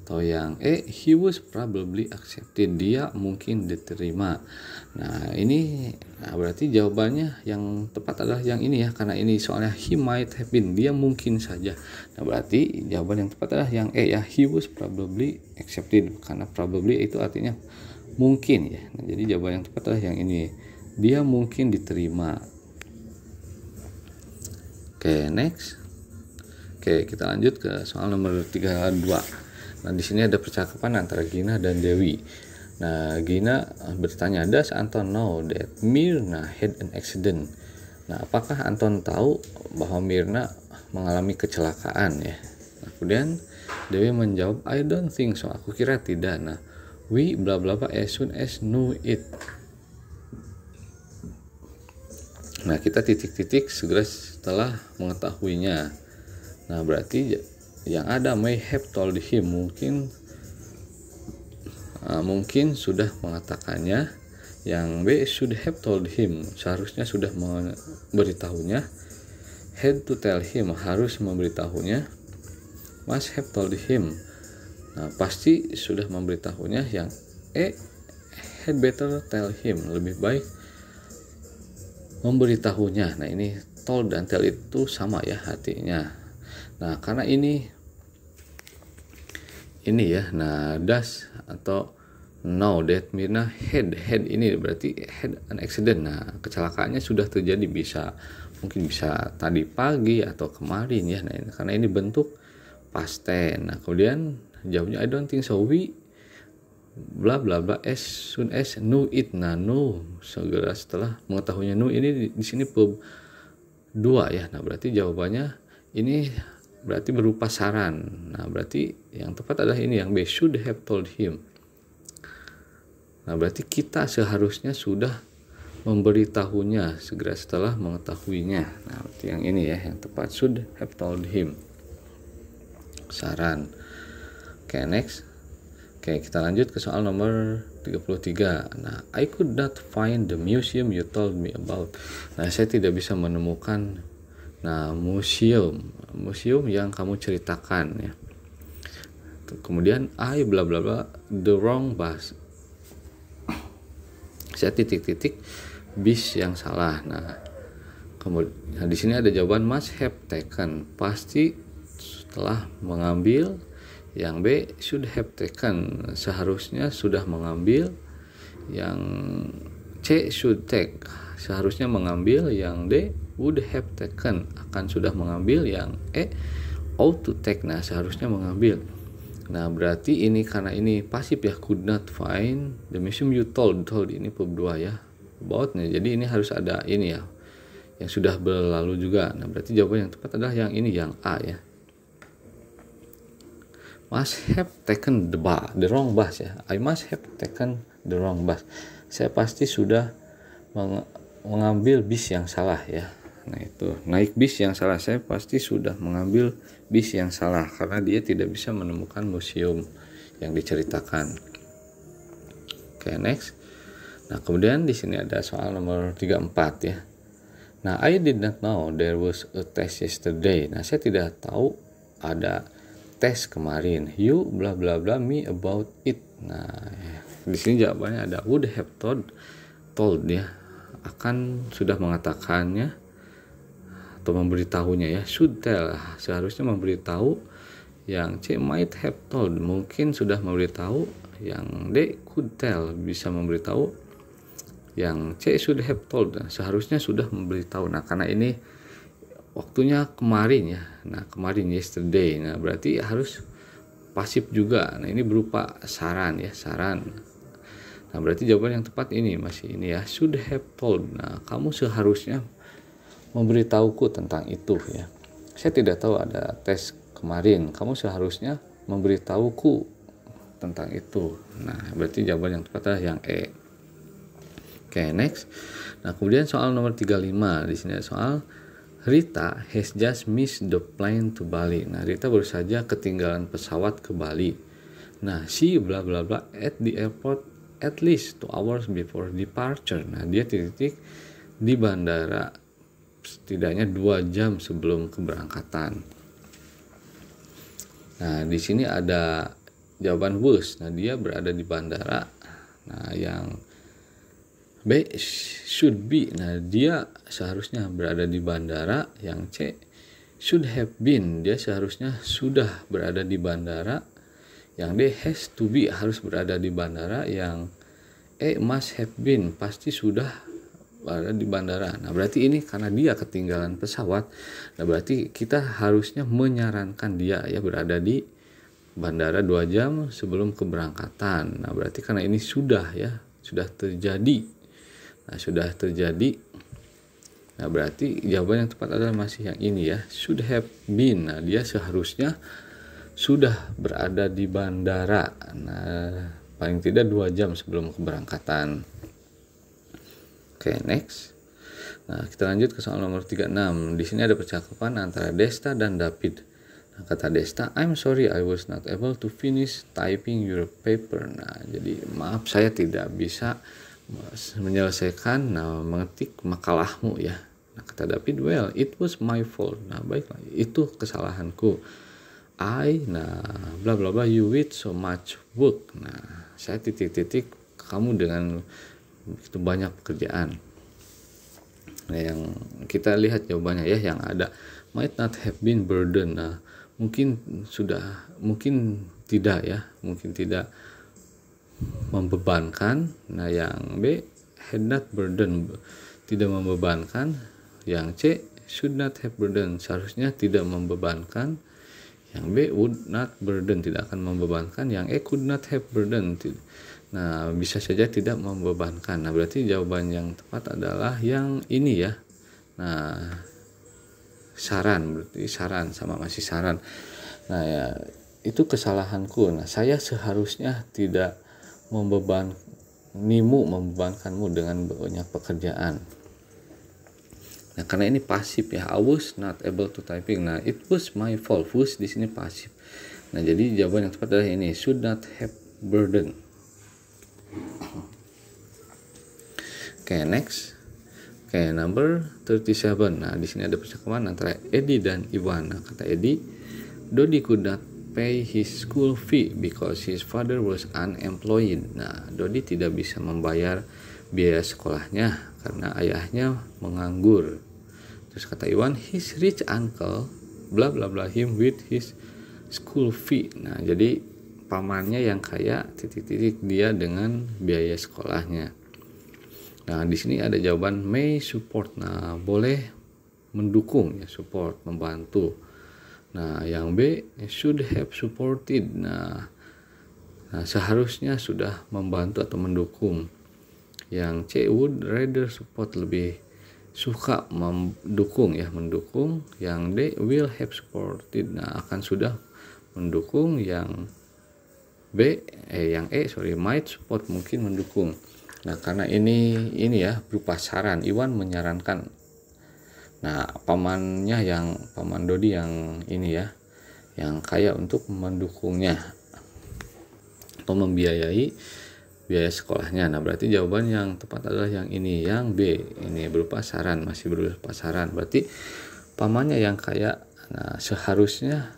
S2: Atau yang E, he was probably accepted, dia mungkin diterima. Nah, ini berarti jawabannya yang tepat adalah yang ini ya, karena ini soalnya he might have been, dia mungkin saja. Nah, berarti jawaban yang tepat adalah yang E ya, he was probably accepted, karena probably itu artinya mungkin ya. Nah, jadi jawaban yang tepat adalah yang ini, dia mungkin diterima. Oke, next. Oke, kita lanjut ke soal nomor 32. Nah, di sini ada percakapan antara Gina dan Dewi. Nah, Gina bertanya, does Anton know that Mirna had an accident? Nah, apakah Anton tahu bahwa Mirna mengalami kecelakaan ya? Nah, kemudian Dewi menjawab, I don't think so, aku kira tidak. Nah, we bla bla bla as soon as knew it. Nah, kita titik-titik segera setelah mengetahuinya. Nah, berarti yang ada may have told him, mungkin sudah mengatakannya. Yang B should have told him, seharusnya sudah memberitahunya. Had to tell him, harus memberitahunya. Must have told him, nah pasti sudah memberitahunya. Yang E had better tell him, lebih baik memberitahunya. Nah, ini told dan tell itu sama ya artinya. Nah, karena ini ya, nah does atau know that Mirna had ini berarti had an accident. Nah, kecelakaannya sudah terjadi, mungkin bisa tadi pagi atau kemarin ya. Nah, karena ini bentuk past tense. Nah, kemudian jawabnya I don't think so, we bla bla bla as soon as knew it. Nah, know segera setelah mengetahuinya. Know ini di sini verb 2 ya. Nah, berarti jawabannya ini berarti berupa saran. Nah, berarti yang tepat adalah ini, yang B should have told him. Nah, berarti kita seharusnya sudah memberitahunya segera setelah mengetahuinya. Nah, berarti yang ini ya, yang tepat should have told him. Saran. Oke, next. Oke, kita lanjut ke soal nomor 33. Nah, I could not find the museum you told me about. Nah, saya tidak bisa menemukan museum yang kamu ceritakan ya. Kemudian I bla bla bla the wrong bus. Saya titik-titik bis yang salah. Nah, kemudian di sini ada jawaban must have taken, pasti setelah mengambil. Yang B should have taken, seharusnya sudah mengambil. Yang C should take, seharusnya mengambil. Yang D would have taken, akan sudah mengambil. Yang E ought to take, nah seharusnya mengambil. Nah, berarti ini karena ini pasif ya, could not find the museum you told ini verb 2 ya, about-nya. Jadi ini harus ada ini ya, yang sudah berlalu juga. Nah, berarti jawaban yang tepat adalah yang ini, yang A ya.
S1: must have taken the wrong bus ya. I must have taken the wrong bus. Saya pasti sudah mengambil bis yang salah ya. Nah itu, naik bis yang salah. Saya pasti sudah mengambil bis yang salah karena dia tidak bisa menemukan museum yang diceritakan. Oke, next. Nah, kemudian di sini ada soal nomor 34 ya. Nah, I did not know there was a test yesterday. Nah, saya tidak tahu ada tes kemarin. You bla bla bla me about it. Nah, di sini jawabannya ada would have told ya, akan sudah mengatakannya atau memberitahunya ya. Should tell, seharusnya memberitahu. Yang C might have told, mungkin sudah memberitahu. Yang D could tell, bisa memberitahu. Yang C should have told, seharusnya sudah memberitahu. Nah, karena ini waktunya kemarin ya. Nah, kemarin yesterday. Nah, berarti harus pasif juga. Nah, ini berupa saran ya, saran. Nah, berarti jawaban yang tepat ini masih ini ya, should have told. Nah, kamu seharusnya memberitahuku tentang itu ya. Saya tidak tahu ada tes kemarin. Kamu seharusnya memberitahuku tentang itu. Nah, berarti jawaban yang tepat adalah yang E. Oke, next. Nah, kemudian soal nomor 35. Di sini ada soal Rita has just missed the plane to Bali. Nah, Rita baru saja ketinggalan pesawat ke Bali. Nah, she bla bla bla at the airport at least 2 hours before departure. Nah, dia titik di bandara setidaknya 2 jam sebelum keberangkatan. Nah, di sini ada jawaban was. Nah, dia berada di bandara. Nah, yang B should be. Nah, dia seharusnya berada di bandara. Yang C should have been. Dia seharusnya sudah berada di bandara. Yang D has to be, harus berada di bandara. Yang E must have been, pasti sudah berada di bandara. Nah, berarti ini karena dia ketinggalan pesawat. Nah, berarti kita harusnya menyarankan dia ya berada di bandara 2 jam sebelum keberangkatan. Nah, berarti karena ini sudah ya, sudah terjadi. Nah, sudah terjadi. Nah, berarti jawaban yang tepat adalah masih yang ini ya, should have been. Nah, dia seharusnya sudah berada di bandara. Nah, paling tidak 2 jam sebelum keberangkatan. Oke, next. Nah, kita lanjut ke soal nomor 36. Di sini ada percakapan antara Desta dan David. Nah, kata Desta, I'm sorry I was not able to finish typing your paper. Nah, jadi maaf saya tidak bisa menyelesaikan mengetik makalahmu ya. Nah, kata David, well it was my fault. Nah, baiklah, itu kesalahanku. Nah bla bla bla you with so much work. Nah, saya titik-titik kamu dengan begitu banyak pekerjaan. Nah, yang kita lihat jawabannya ya, yang ada might not have been burden. Nah, mungkin tidak ya, mungkin tidak membebankan. Nah, yang B had not burden, tidak membebankan. Yang C should not have burden, seharusnya tidak membebankan. Yang B would not burden, tidak akan membebankan. Yang E could not have burden, nah bisa saja tidak membebankan. Nah, berarti jawaban yang tepat adalah yang ini ya. Nah, saran, berarti saran sama masih saran. Nah, ya itu kesalahanku. Nah, saya seharusnya tidak membebankanmu dengan banyak pekerjaan. Nah, karena ini pasif ya, I was not able to typing. Nah, it was my fault. Was di sini pasif. Nah, jadi jawaban yang tepat adalah ini, should not have burden. Oke, next. Oke, number 37. Nah, di sini ada percakapan antara Eddie dan Iwan. Nah, kata Eddie, Dodi could not pay his school fee because his father was unemployed. Nah, Dodi tidak bisa membayar biaya sekolahnya karena ayahnya menganggur. Terus kata Iwan, his rich uncle bla bla bla him with his school fee. Nah, jadi pamannya yang kaya titik-titik dia dengan biaya sekolahnya. Nah, di sini ada jawaban may support. Nah, boleh mendukung ya, support, membantu. Nah, yang B should have supported. Nah, seharusnya sudah membantu atau mendukung. Yang C would rather support, lebih suka mendukung ya, mendukung. Yang D will have supported. Nah, akan sudah mendukung, yang might support mungkin mendukung. Nah, karena ini ya berupa saran, Iwan menyarankan. Nah, paman Dodi yang ini ya, yang kaya untuk mendukungnya atau membiayai biaya sekolahnya. Nah, berarti jawaban yang tepat adalah yang ini, yang B. Ini berupa saran, masih berupa saran. Berarti pamannya yang kaya, nah seharusnya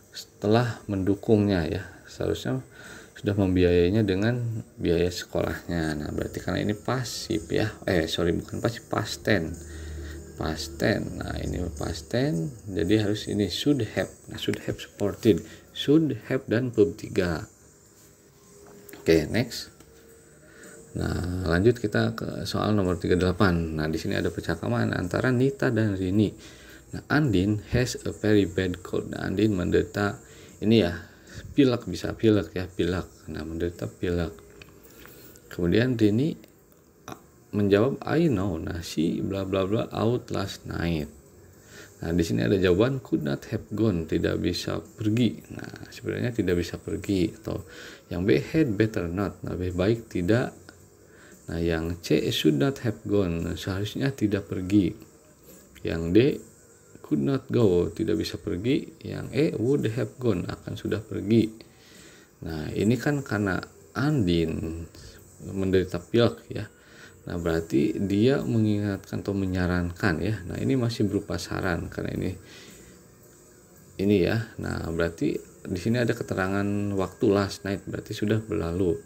S1: setelah mendukungnya ya, seharusnya sudah membiayainya dengan biaya sekolahnya. Nah, berarti karena ini pasif ya. Bukan pasif, past tense. Nah, ini past tense. Jadi harus ini should have. Nah, should have supported. Should have dan verb 3. Oke, next. Nah, lanjut kita ke soal nomor 38. Nah, di sini ada percakapan antara Nita dan Rini. Nah, Andin has a very bad cold. Nah, Andin menderita ini ya, pilek, bisa pilek ya, pilek. Nah, menderita pilek. Kemudian Rini menjawab I know. Nah, she bla bla bla out last night. Nah, di sini ada jawaban could not have gone, tidak bisa pergi. Nah, sebenarnya tidak bisa pergi. Atau yang B had better not. Nah, lebih baik tidak. Nah, yang C should not have gone, seharusnya tidak pergi. Yang D could not go, tidak bisa pergi. Yang E would have gone, akan sudah pergi. Nah, ini kan karena Andin menderita pilek ya. Nah, berarti dia mengingatkan atau menyarankan ya. Nah, ini masih berupa saran karena ini ya. Nah, berarti di sini ada keterangan waktu last night, berarti sudah berlalu.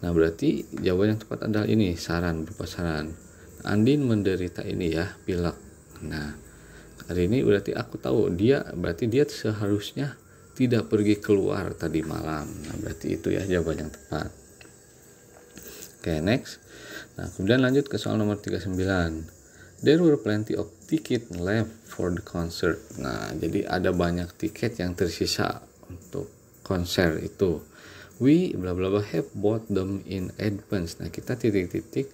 S1: Nah, berarti jawaban yang tepat adalah ini, saran, berupa saran. Andin menderita ini ya, pilek. Nah, hari ini berarti aku tahu berarti dia seharusnya tidak pergi keluar tadi malam. Nah, berarti itu ya jawaban yang tepat. Oke, next. Nah, kemudian lanjut ke soal nomor 39. There were plenty of ticket left for the concert. Nah, jadi ada banyak tiket yang tersisa untuk konser itu. We bla bla bla have bought them in advance. Nah, kita titik-titik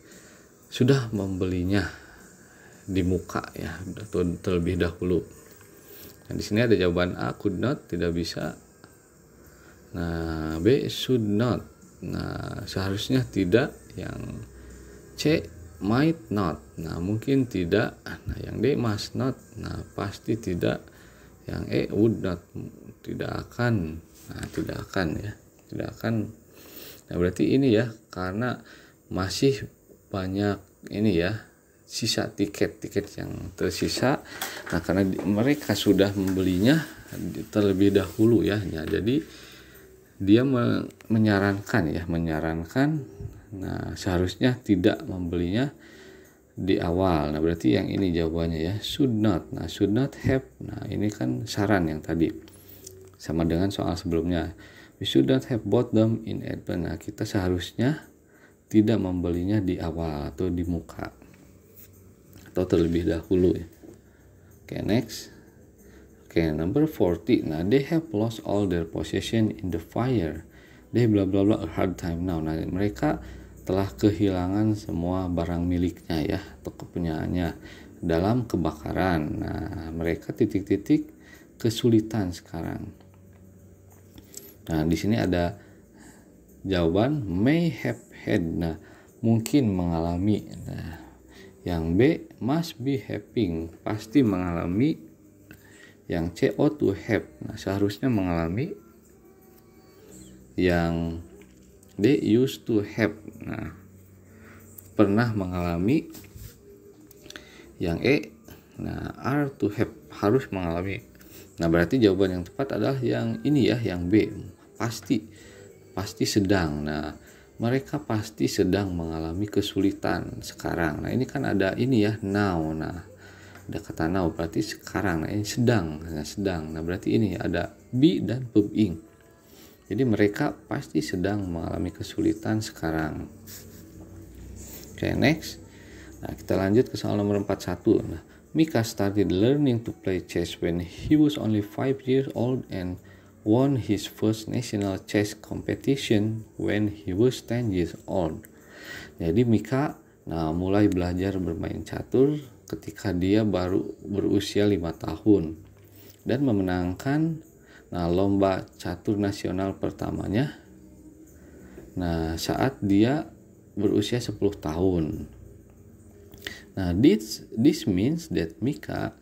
S1: sudah membelinya di muka ya, atau terlebih dahulu. Nah, di sini ada jawaban A could not, tidak bisa. Nah, B should not. Nah, seharusnya tidak. Yang C might not. Nah, mungkin tidak. Nah, yang D must not. Nah, pasti tidak. Yang E would not, tidak akan. Nah, tidak akan ya. Tidak akan. Nah, berarti ini ya, karena masih banyak ini ya, sisa tiket yang tersisa. Nah, karena mereka sudah membelinya terlebih dahulu ya. Jadi dia menyarankan. Nah, seharusnya tidak membelinya di awal. Nah, berarti yang ini jawabannya ya, should not. Nah, should not have. Nah, ini kan saran yang tadi. Sama dengan soal sebelumnya. We should not have bought them in advance. Nah, kita seharusnya tidak membelinya di awal atau di muka atau terlebih dahulu ya. Oke, next. Oke, number 40. Nah, they have lost all their possession in the fire. They bla bla bla a hard time now. Nah, mereka telah kehilangan semua barang miliknya ya, atau kepunyaannya dalam kebakaran. Nah, mereka titik-titik kesulitan sekarang. Nah, di sini ada jawaban may have had. Nah, mungkin mengalami. Nah, yang B must be having, pasti mengalami. Yang C ought to have. Nah, seharusnya mengalami. Yang D used to have. Nah, pernah mengalami. Yang E nah are to have, harus mengalami. Nah, berarti jawaban yang tepat adalah yang ini ya, yang B, pasti sedang. Nah, mereka pasti sedang mengalami kesulitan sekarang. Nah, ini kan ada ini ya, now. Nah, ada kata now, berarti sekarang. Nah, ini sedang. Nah, berarti ini ada be dan verb ing. Jadi mereka pasti sedang mengalami kesulitan sekarang. Oke, next. Nah, kita lanjut ke soal nomor 41. Nah, Mika started learning to play chess when he was only 5 years old and won his first national chess competition when he was 10 years old. Jadi Mika mulai belajar bermain catur ketika dia baru berusia 5 tahun dan memenangkan
S2: Nah, lomba catur nasional pertamanya. Nah, saat dia berusia 10 tahun. Nah, this means that Mika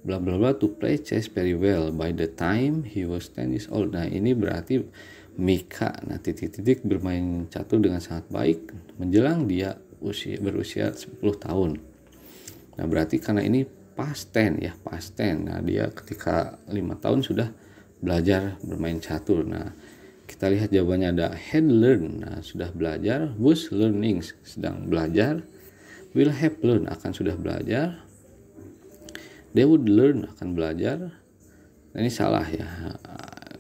S2: bla bla bla to play chess very well by the time he was 10 years old. Nah, ini berarti Mika titik-titik bermain catur dengan sangat baik menjelang dia berusia 10 tahun. Nah, berarti karena ini past tense ya, past tense. Nah, dia ketika 5 tahun sudah belajar bermain catur. Nah, kita lihat jawabannya ada had learned, nah sudah belajar, was learning sedang belajar, will have learned akan sudah belajar, they would learn akan belajar. Nah, ini salah ya,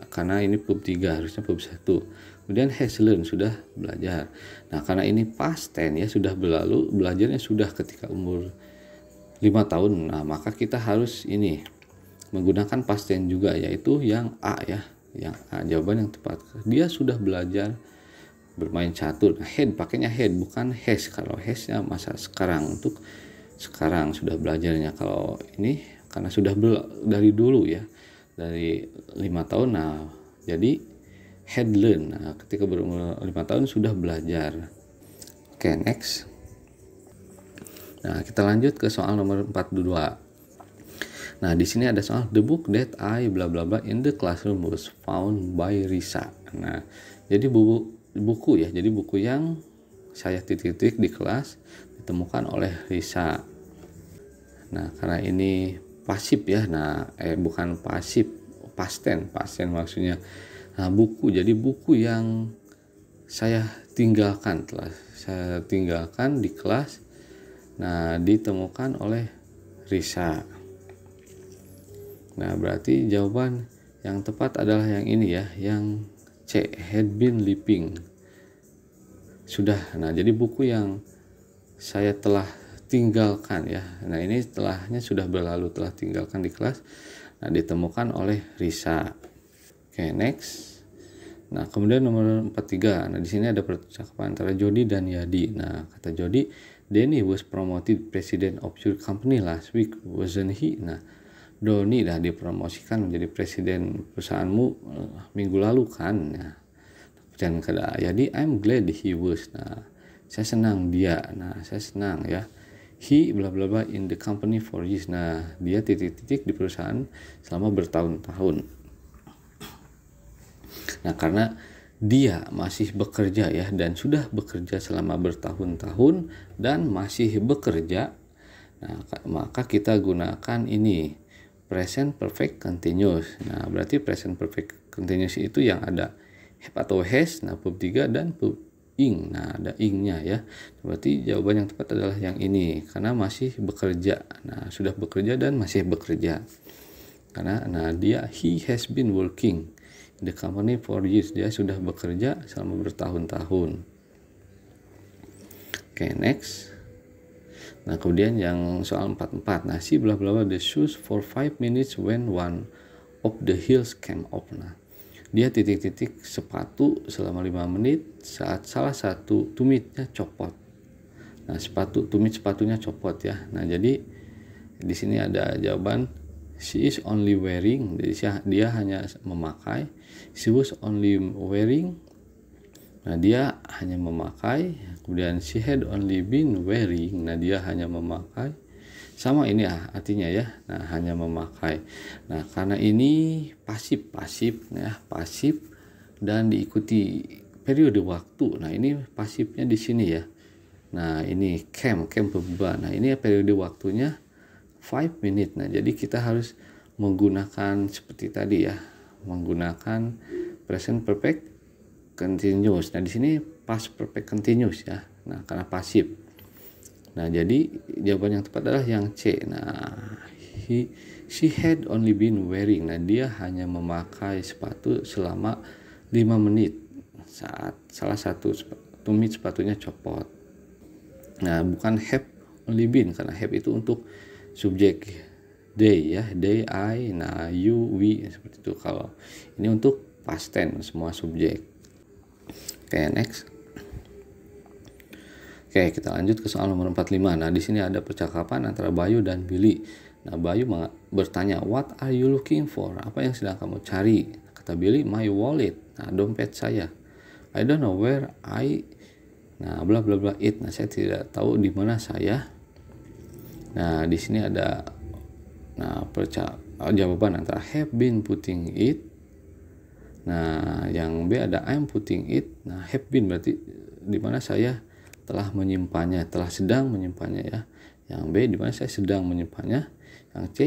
S2: karena ini bab 3 harusnya bab 1. Kemudian has learned sudah belajar. Nah, karena ini past tense ya, sudah berlalu, belajarnya sudah ketika umur 5 tahun. Nah, maka kita harus ini menggunakan past tense juga, yaitu yang A ya. Yang A, jawaban yang tepat. Dia sudah belajar bermain catur. Nah, had pakainya had bukan has. Kalau has-nya masa sekarang, untuk sekarang sudah belajarnya. Kalau ini karena sudah dari dulu ya, dari 5 tahun. Nah, jadi had learned. Nah, ketika berumur 5 tahun sudah belajar. Oke, next. Nah, kita lanjut ke soal nomor 42. Nah, di sini ada soal the book that I bla bla bla in the classroom was found by Risa. Nah, jadi buku ya. Jadi buku yang saya titik-titik di kelas ditemukan oleh Risa. Nah, karena ini pasif ya. Nah, bukan pasif, past tense maksudnya. Nah, buku. Jadi buku yang saya tinggalkan di kelas. Nah, ditemukan oleh Risa. Nah, berarti jawaban yang tepat adalah yang ini ya, yang C, had been leaping. Sudah. Nah, jadi buku yang saya telah tinggalkan ya. Nah, ini setelahnya sudah berlalu, telah tinggalkan di kelas. Nah, ditemukan oleh Risa. Oke, next. Nah, kemudian nomor 43. Nah, di sini ada percakapan antara Jody dan Yadi. Nah, kata Jody, Danny was promoted president of your company last week, wasn't he? Nah, Doni dah dipromosikan menjadi presiden perusahaanmu minggu lalu kan. Nah, dan kata Yadi, I'm glad he was. Nah, saya senang dia. Nah, saya senang ya. He bla bla bla in the company for years. Nah, dia titik-titik di perusahaan selama bertahun-tahun. Nah, karena dia masih bekerja ya, dan sudah bekerja selama bertahun-tahun dan masih bekerja. Nah, maka kita gunakan ini present perfect continuous. Nah, berarti present perfect continuous itu yang ada have atau has. Nah, bab 3 dan bab ing. Nah, ada ing-nya ya. Berarti jawaban yang tepat adalah yang ini, karena masih bekerja. Nah, sudah bekerja dan masih bekerja. Karena dia he has been working in the company for years. Dia sudah bekerja selama bertahun-tahun. Oke, next. Nah, kemudian yang soal 44. Nah, si bla bla bla the shoes for 5 minutes when one of the heels came off. Nah, dia titik-titik sepatu selama 5 menit saat salah satu tumitnya copot. Nah, tumit sepatunya copot ya. Nah, jadi di sini ada jawaban she is only wearing. Jadi dia hanya memakai. She was only wearing. Nah, dia hanya memakai. Kemudian she had only been wearing. Nah, dia hanya memakai. Sama ini artinya ya. Nah, hanya memakai. Nah, karena ini pasif ya, pasif dan diikuti periode waktu. Nah, ini pasifnya di sini ya. Nah, ini came beban. Nah, ini periode waktunya 5 minutes. Nah, jadi kita harus menggunakan seperti tadi ya. Menggunakan present perfect continuous. Nah, di sini past perfect continuous ya. Nah, karena pasif. Nah, jadi jawaban yang tepat adalah yang C. Nah, she had only been wearing. Nah, dia hanya memakai sepatu selama 5 menit saat salah satu tumit sepatunya copot. Nah, bukan have only been, karena have itu untuk subjek they ya, they, I, nah you, we, seperti itu. Kalau ini untuk past tense, semua subjek. Oke, next. Oke, kita lanjut ke soal nomor 45. Nah, di sini ada percakapan antara Bayu dan Billy. Nah, Bayu bertanya, what are you looking for? Apa yang sedang kamu cari? Kata Billy, my wallet. Nah, dompet saya. I don't know where nah, bla bla bla it. Nah, saya tidak tahu di mana saya. Nah, di sini ada jawaban antara have been putting it. Nah, yang B ada I'm putting it. Nah, have been berarti di mana saya telah menyimpannya, telah sedang menyimpannya ya. Yang B di mana saya sedang menyimpannya. Yang C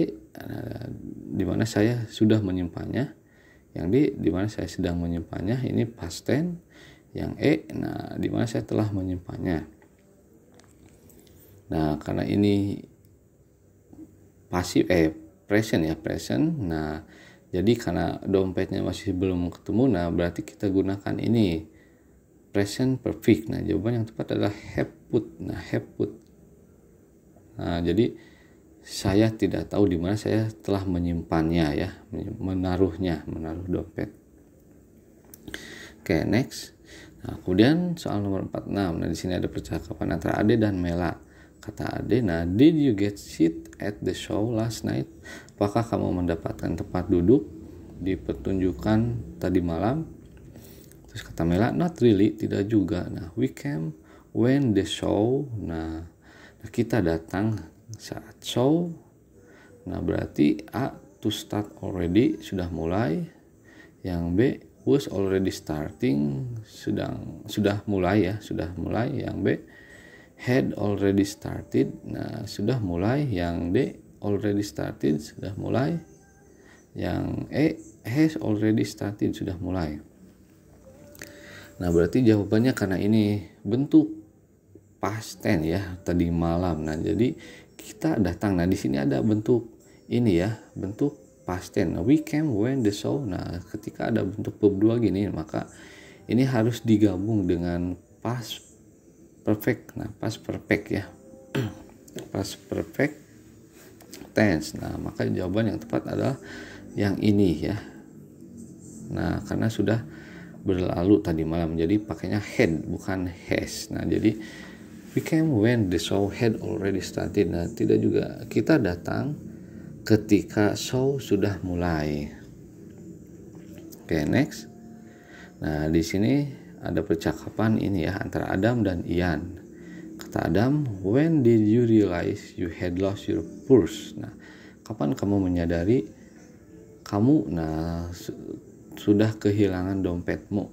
S2: di mana saya sudah menyimpannya. Yang D di mana saya sedang menyimpannya. Ini past tense. Yang E di mana saya telah menyimpannya. Nah, karena ini present ya, present. Nah, jadi karena dompetnya masih belum ketemu, nah berarti kita gunakan ini present perfect. Nah, jawaban yang tepat adalah have put. Nah, have put. Nah, jadi saya tidak tahu di mana saya telah menyimpannya ya, menaruh dompet. Oke, next. Nah, kemudian soal nomor 46. Nah, di sini ada percakapan antara Ade dan Mela. Kata Ade, nah, did you get seat at the show last night? Apakah kamu mendapatkan tempat duduk di pertunjukan tadi malam? Terus kata Mela, not really, tidak juga. Nah, we came when the show. Nah, kita datang saat show. Nah, berarti A, to start already, sudah mulai. Yang B, was already starting, sudah mulai ya, sudah mulai. Yang B, had already started. Nah, sudah mulai. Yang D, already started, sudah mulai. Yang E, has already started, sudah mulai. Nah, berarti jawabannya karena ini bentuk past tense ya, tadi malam. Nah, jadi kita datang. Nah, di sini ada bentuk ini ya, bentuk past tense. Nah, we came when the show. Nah, ketika ada bentuk verb 2 gini, maka ini harus digabung dengan past perfect. Nah, past perfect ya. Past perfect tense. Nah, maka jawaban yang tepat adalah yang ini ya. Nah, karena sudah berlalu tadi malam, jadi pakainya had bukan has. Nah, jadi we came when the show had already started. Nah, tidak juga, kita datang ketika show sudah mulai. Oke, next. Nah, di sini ada percakapan ini ya antara Adam dan Ian. Kata Adam, when did you realize you had lost your purse? Nah, kapan kamu menyadari kamu sudah kehilangan dompetmu?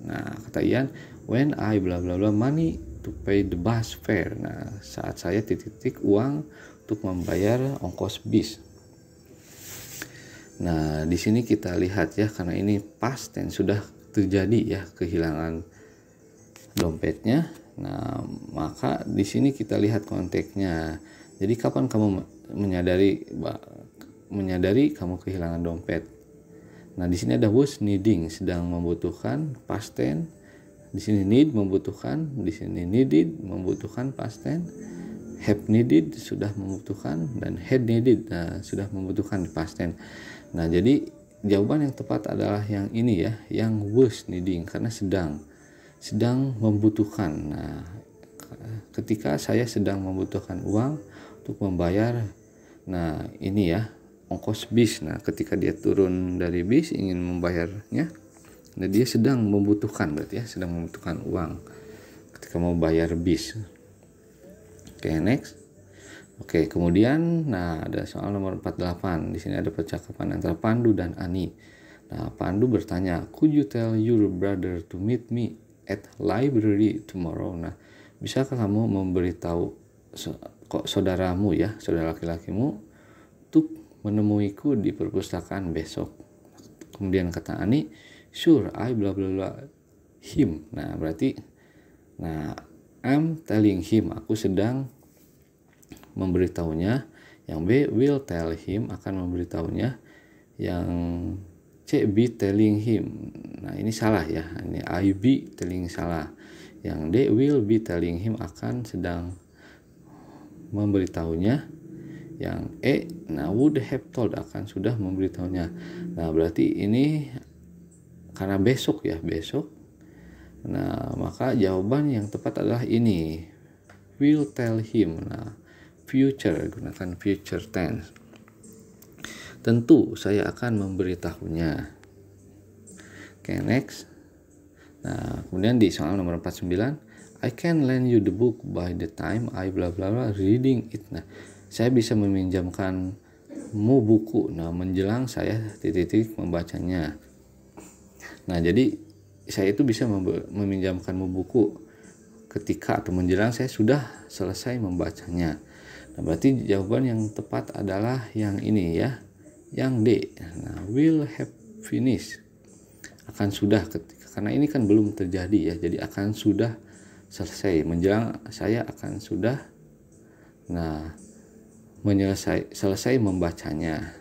S2: Nah, kata Ian, when I bla bla bla money to pay the bus fare. Nah, saat saya titik uang untuk membayar ongkos bis. Nah, di sini kita lihat ya, karena ini past tense sudah terjadi ya, kehilangan dompetnya. Nah, maka di sini kita lihat konteksnya. Jadi kapan kamu menyadari kamu kehilangan dompet? Nah, di sini ada was needing, sedang membutuhkan, past tense. Di sini need, membutuhkan. Di sini needed, membutuhkan, past tense. Have needed, sudah membutuhkan. Dan had needed, sudah membutuhkan, past tense. Nah, jadi jawaban yang tepat adalah yang ini ya, yang was needing, karena sedang membutuhkan. Nah, ketika saya sedang membutuhkan uang untuk membayar, nah ini ya, ongkos bis. Nah, ketika dia turun dari bis ingin membayarnya, nah dia sedang membutuhkan, berarti ya sedang membutuhkan uang ketika mau bayar bis. Oke, next. Oke, kemudian ada soal nomor 48. Di sini ada percakapan antara Pandu dan Ani. Nah, Pandu bertanya, could you tell your brother to meet me at library tomorrow? Nah, bisakah kamu memberitahu saudaramu ya, saudara laki-lakimu untuk menemuiku di perpustakaan besok? Kemudian kata Ani, sure, I bla bla bla him. Nah, berarti I'm telling him, aku sedang memberitahunya. Yang B, will tell him, akan memberitahunya. Yang C, be telling him. Nah, ini salah ya, ini I be telling salah. Yang D, will be telling him, akan sedang memberitahunya. Yang E, would have told, akan sudah memberitahunya. Nah, berarti ini karena besok ya, besok. Nah, maka jawaban yang tepat adalah ini, will tell him. Nah, future, gunakan future tense. Tentu saya akan memberitahunya. Oke, next. Nah, kemudian di soal nomor 49, I can lend you the book by the time I bla bla bla reading it. Nah, saya bisa meminjamkanmu buku. Nah, menjelang saya titik-titik membacanya. Nah, jadi saya itu bisa meminjamkanmu buku ketika atau menjelang saya sudah selesai membacanya. Nah, berarti jawaban yang tepat adalah yang ini ya, yang D. Nah, will have finished, akan sudah, karena ini kan belum terjadi ya, jadi akan sudah selesai, menjelang saya akan sudah selesai membacanya.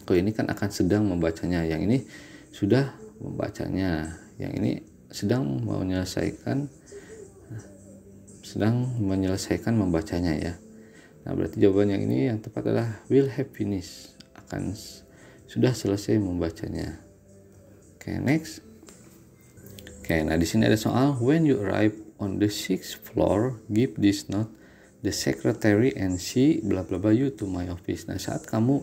S2: Kalau ini kan akan sedang membacanya, yang ini sudah membacanya, yang ini sedang menyelesaikan membacanya ya. Nah, berarti jawaban yang ini yang tepat adalah will have finished, akan sudah selesai membacanya. Oke, next. Oke, nah di sini ada soal, when you arrive on the 6th floor, give this note the secretary and she bla bla bla you to my office. Nah, saat kamu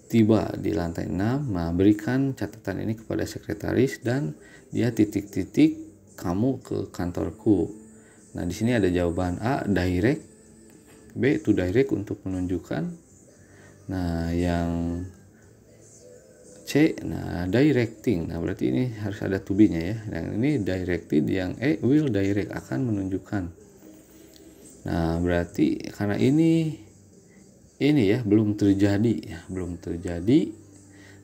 S2: tiba di lantai 6, nah berikan catatan ini kepada sekretaris dan dia titik-titik kamu ke kantorku. Nah, di sini ada jawaban A direct, B to direct untuk menunjukkan. Nah, yang C, nah directing. Nah, berarti ini harus ada to be-nya ya. Yang ini directed, yang E will direct, akan menunjukkan. Nah, berarti karena ini ya belum terjadi.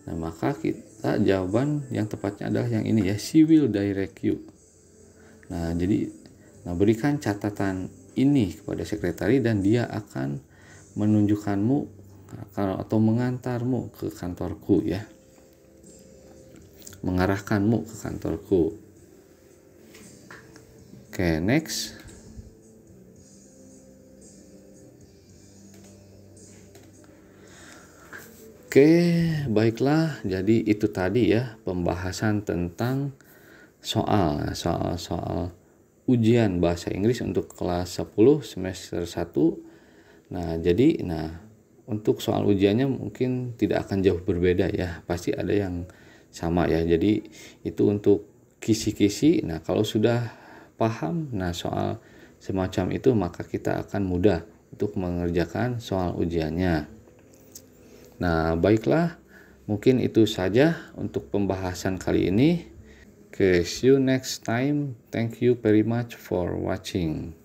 S2: Nah, maka kita jawaban yang tepatnya adalah yang ini ya, she will direct you. Nah, jadi berikan catatan ini kepada sekretari dan dia akan menunjukkanmu atau mengantarmu ke kantorku ya. Mengarahkanmu ke kantorku. Oke, next. Oke, baiklah. Jadi itu tadi ya pembahasan tentang soal ujian bahasa Inggris untuk kelas 10 semester 1. Nah, jadi untuk soal ujiannya mungkin tidak akan jauh berbeda ya. Pasti ada yang sama ya. Jadi itu untuk kisi-kisi. Nah, kalau sudah paham soal semacam itu, maka kita akan mudah untuk mengerjakan soal ujiannya. Nah, baiklah, mungkin itu saja untuk pembahasan kali ini. Okay, see you next time. Thank you very much for watching.